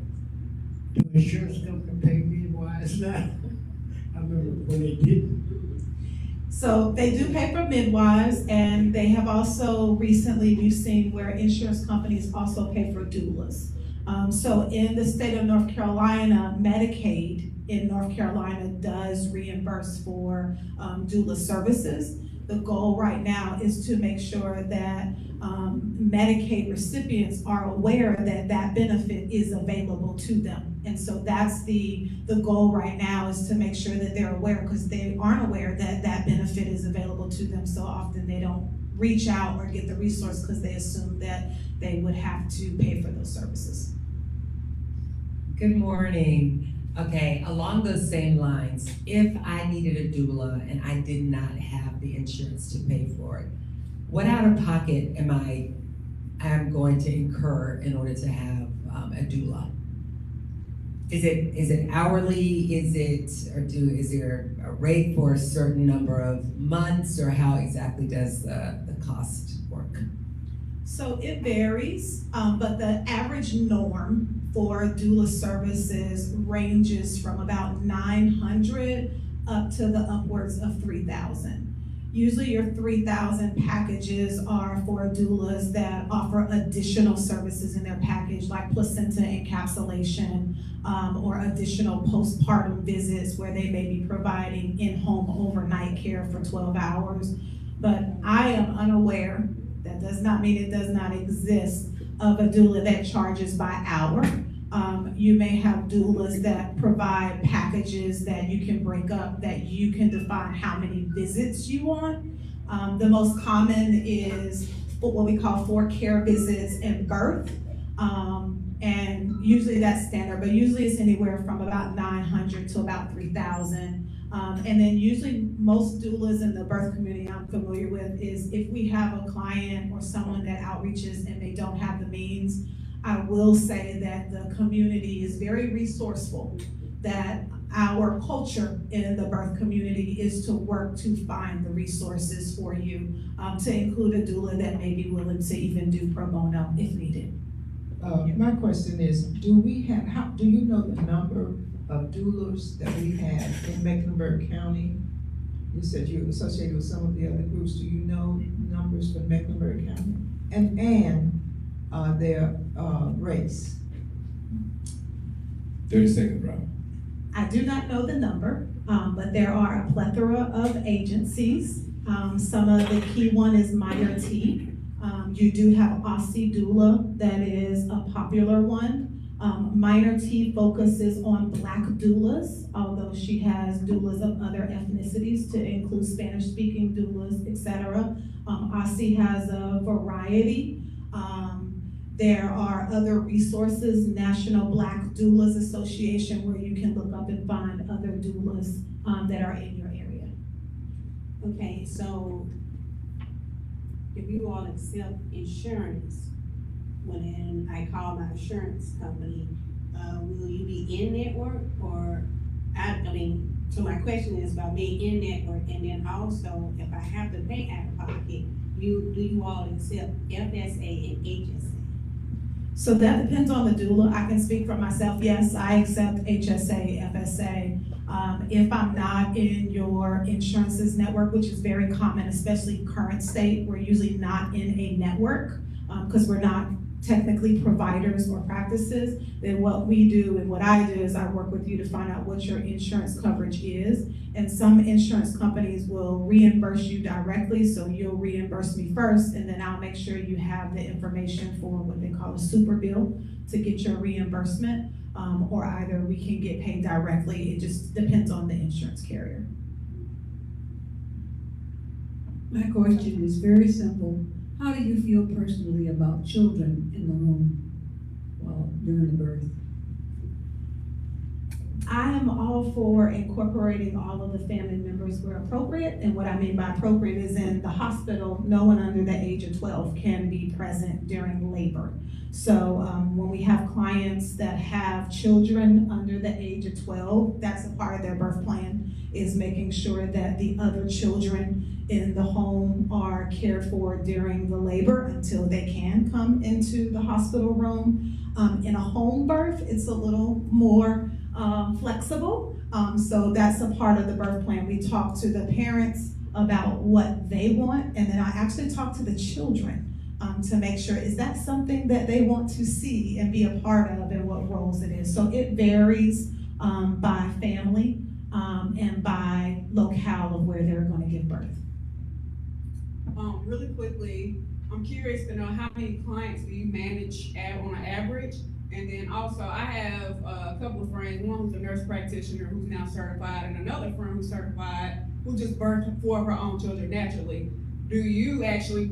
do insurance companies pay midwives now? I remember when they didn't. So they do pay for midwives, and they have also recently, we've seen where insurance companies also pay for doulas. So in the state of North Carolina, Medicaid in North Carolina does reimburse for doula services. The goal right now is to make sure that Medicaid recipients are aware that that benefit is available to them. And so that's the goal right now, is to make sure that they're aware, because they aren't aware that that benefit is available to them. So often they don't reach out or get the resource because they assume that they would have to pay for those services. Good morning. Okay, along those same lines, if I needed a doula and I did not have the insurance to pay for it, what out of pocket am going to incur in order to have a doula? Is it hourly? Is there a rate for a certain number of months, or how exactly does the cost work? So it varies, but the average norm for doula services ranges from about 900 up to the upwards of 3,000. Usually your 3,000 packages are for doulas that offer additional services in their package, like placenta encapsulation, or additional postpartum visits where they may be providing in-home overnight care for 12 hours. But I am unaware, that does not mean it does not exist, of a doula that charges by hour. You may have doulas that provide packages that you can break up, that you can define how many visits you want. The most common is what we call 4 care visits and birth. And usually that's standard, but usually it's anywhere from about 900 to about 3,000. And then usually most doulas in the birth community I'm familiar with is if we have a client or someone that outreaches and they don't have the means, I will say that the community is very resourceful, that our culture in the birth community is to work to find the resources for you, to include a doula that may be willing to even do pro bono if needed. My question is, do you know the number of doulas that we have in Mecklenburg County? You said you're associated with some of the other groups. Do you know numbers for Mecklenburg County? And their race? 30 seconds, Robin. I do not know the number, but there are a plethora of agencies. Some of the key one is Minor T. You do have Aussie Doula, that is a popular one. Minor T focuses on Black doulas, although she has doulas of other ethnicities to include Spanish-speaking doulas, etc. Aussie has a variety. There are other resources, National Black Doulas Association, where you can look up and find other doulas that are in your area. Okay, so if you all accept insurance, when I call my insurance company, will you be in network or, so my question is about being in network, and then also if I have to pay out of pocket, do you all accept FSA and HSA? So that depends on the doula. I can speak for myself. Yes, I accept HSA, FSA. If I'm not in your insurances network, which is very common, especially current state, we're usually not in a network because we're not technically providers or practices. Then what we do and what I do is I work with you to find out what your insurance coverage is. And some insurance companies will reimburse you directly, so you'll reimburse me first, and then I'll make sure you have the information for what they call a super bill to get your reimbursement, or either we can get paid directly. It just depends on the insurance carrier. My question is very simple. How do you feel personally about children in the room during the birth? I am all for incorporating all of the family members where appropriate, and what I mean by appropriate is in the hospital, no one under the age of 12 can be present during labor. So when we have clients that have children under the age of 12, that's a part of their birth plan, is making sure that the other children in the home are cared for during the labor until they can come into the hospital room. In a home birth, it's a little more flexible. So that's a part of the birth plan. We talk to the parents about what they want, and then I actually talk to the children to make sure, is that something that they want to see and be a part of, and what roles it is. So it varies by family and by locale of where they're going to give birth. Really quickly, I'm curious to know how many clients do you manage on an average? And then also, I have a couple of friends, one who's a nurse practitioner who's now certified, and another friend who's certified who just birthed 4 of her own children naturally. Do you actually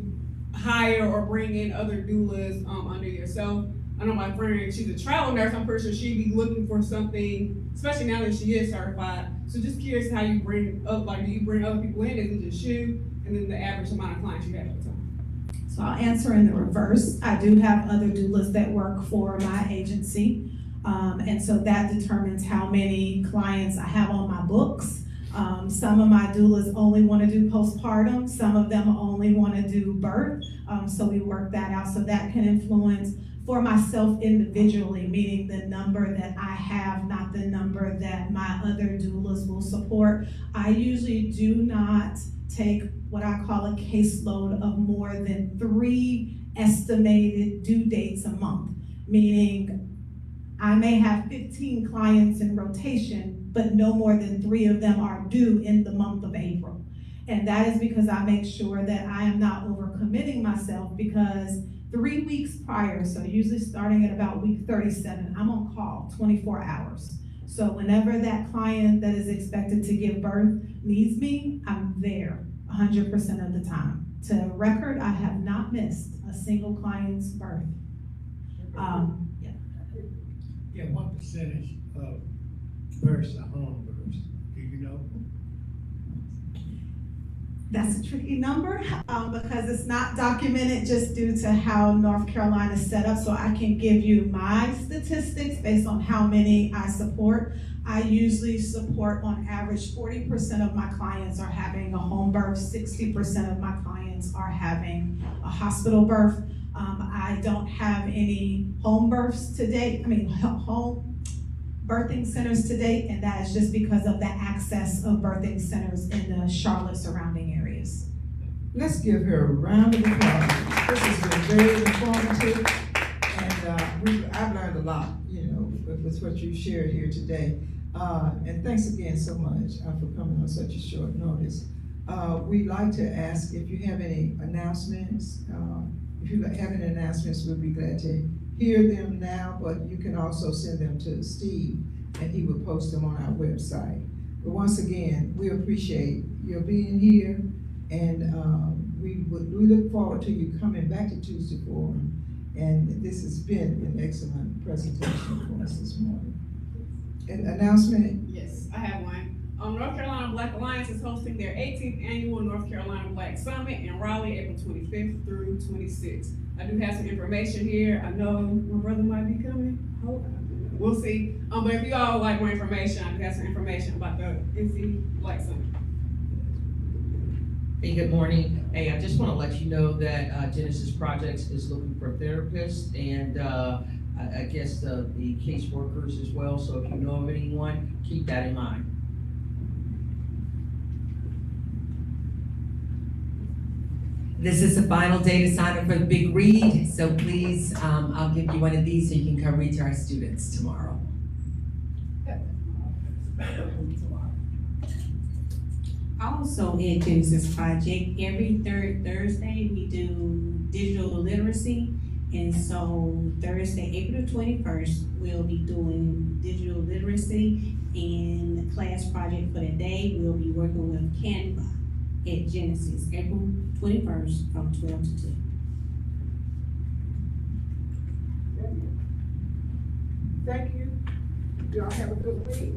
hire or bring in other doulas under yourself I know my friend, she's a travel nurse, I'm pretty sure she'd be looking for something, especially now that she is certified. So just curious how you bring up, like, do you bring other people in, is it just you, and then the average amount of clients you have at the time? So I'll answer in the reverse. I do have other doulas that work for my agency. And so that determines how many clients I have on my books. Some of my doulas only want to do postpartum. Some of them only want to do birth. So we work that out. So that can influence for myself individually, meaning the number that I have, not the number that my other doulas will support. I usually do not take what I call a caseload of more than 3 estimated due dates a month, meaning I may have 15 clients in rotation, but no more than 3 of them are due in the month of April. And that is because I make sure that I am not overcommitting myself, because 3 weeks prior, so usually starting at about week 37, I'm on call 24 hours. So whenever that client that is expected to give birth needs me, I'm there 100% of the time. To record, I have not missed a single client's birth. Yeah, what percentage of births are home births? Do you know? That's a tricky number because it's not documented just due to how North Carolina is set up. So I can give you my statistics based on how many I support. I usually support on average 40% of my clients are having a home birth, 60% of my clients are having a hospital birth. I don't have any home births to date, home birthing centers to date, and that is just because of the access of birthing centers in the Charlotte surrounding areas. Let's give her a round of applause. This has been very informative, and I've learned a lot, with what you shared here today. And thanks again so much for coming on such a short notice. We'd like to ask if you have any announcements. If you have any announcements, we'll be glad to hear them now, but you can also send them to Steve, and he will post them on our website. But once again, we appreciate your being here, and we look forward to you coming back to Tuesday Forum. And this has been an excellent presentation for us this morning. An announcement? Yes, I have one. North Carolina Black Alliance is hosting their 18th annual North Carolina Black Summit in Raleigh, April 25th through 26th. I do have some information here. I know my brother might be coming. We'll see. But if you all would like more information, I do have some information about the NC Black Summit. Hey, good morning. Hey, I just want to let you know that Genesis Projects is looking for therapists and I guess the caseworkers as well. So if you know of anyone, keep that in mind. This is the final day to sign up for the big read, so please, I'll give you one of these so you can come read to our students tomorrow. Also in Genesis Project, every third Thursday, we do digital literacy. And so Thursday, April 21st, we'll be doing digital literacy, and the class project for the day, we'll be working with Canva at Genesis, April 21st from 12 to 2. Thank you. Y'all have a good week.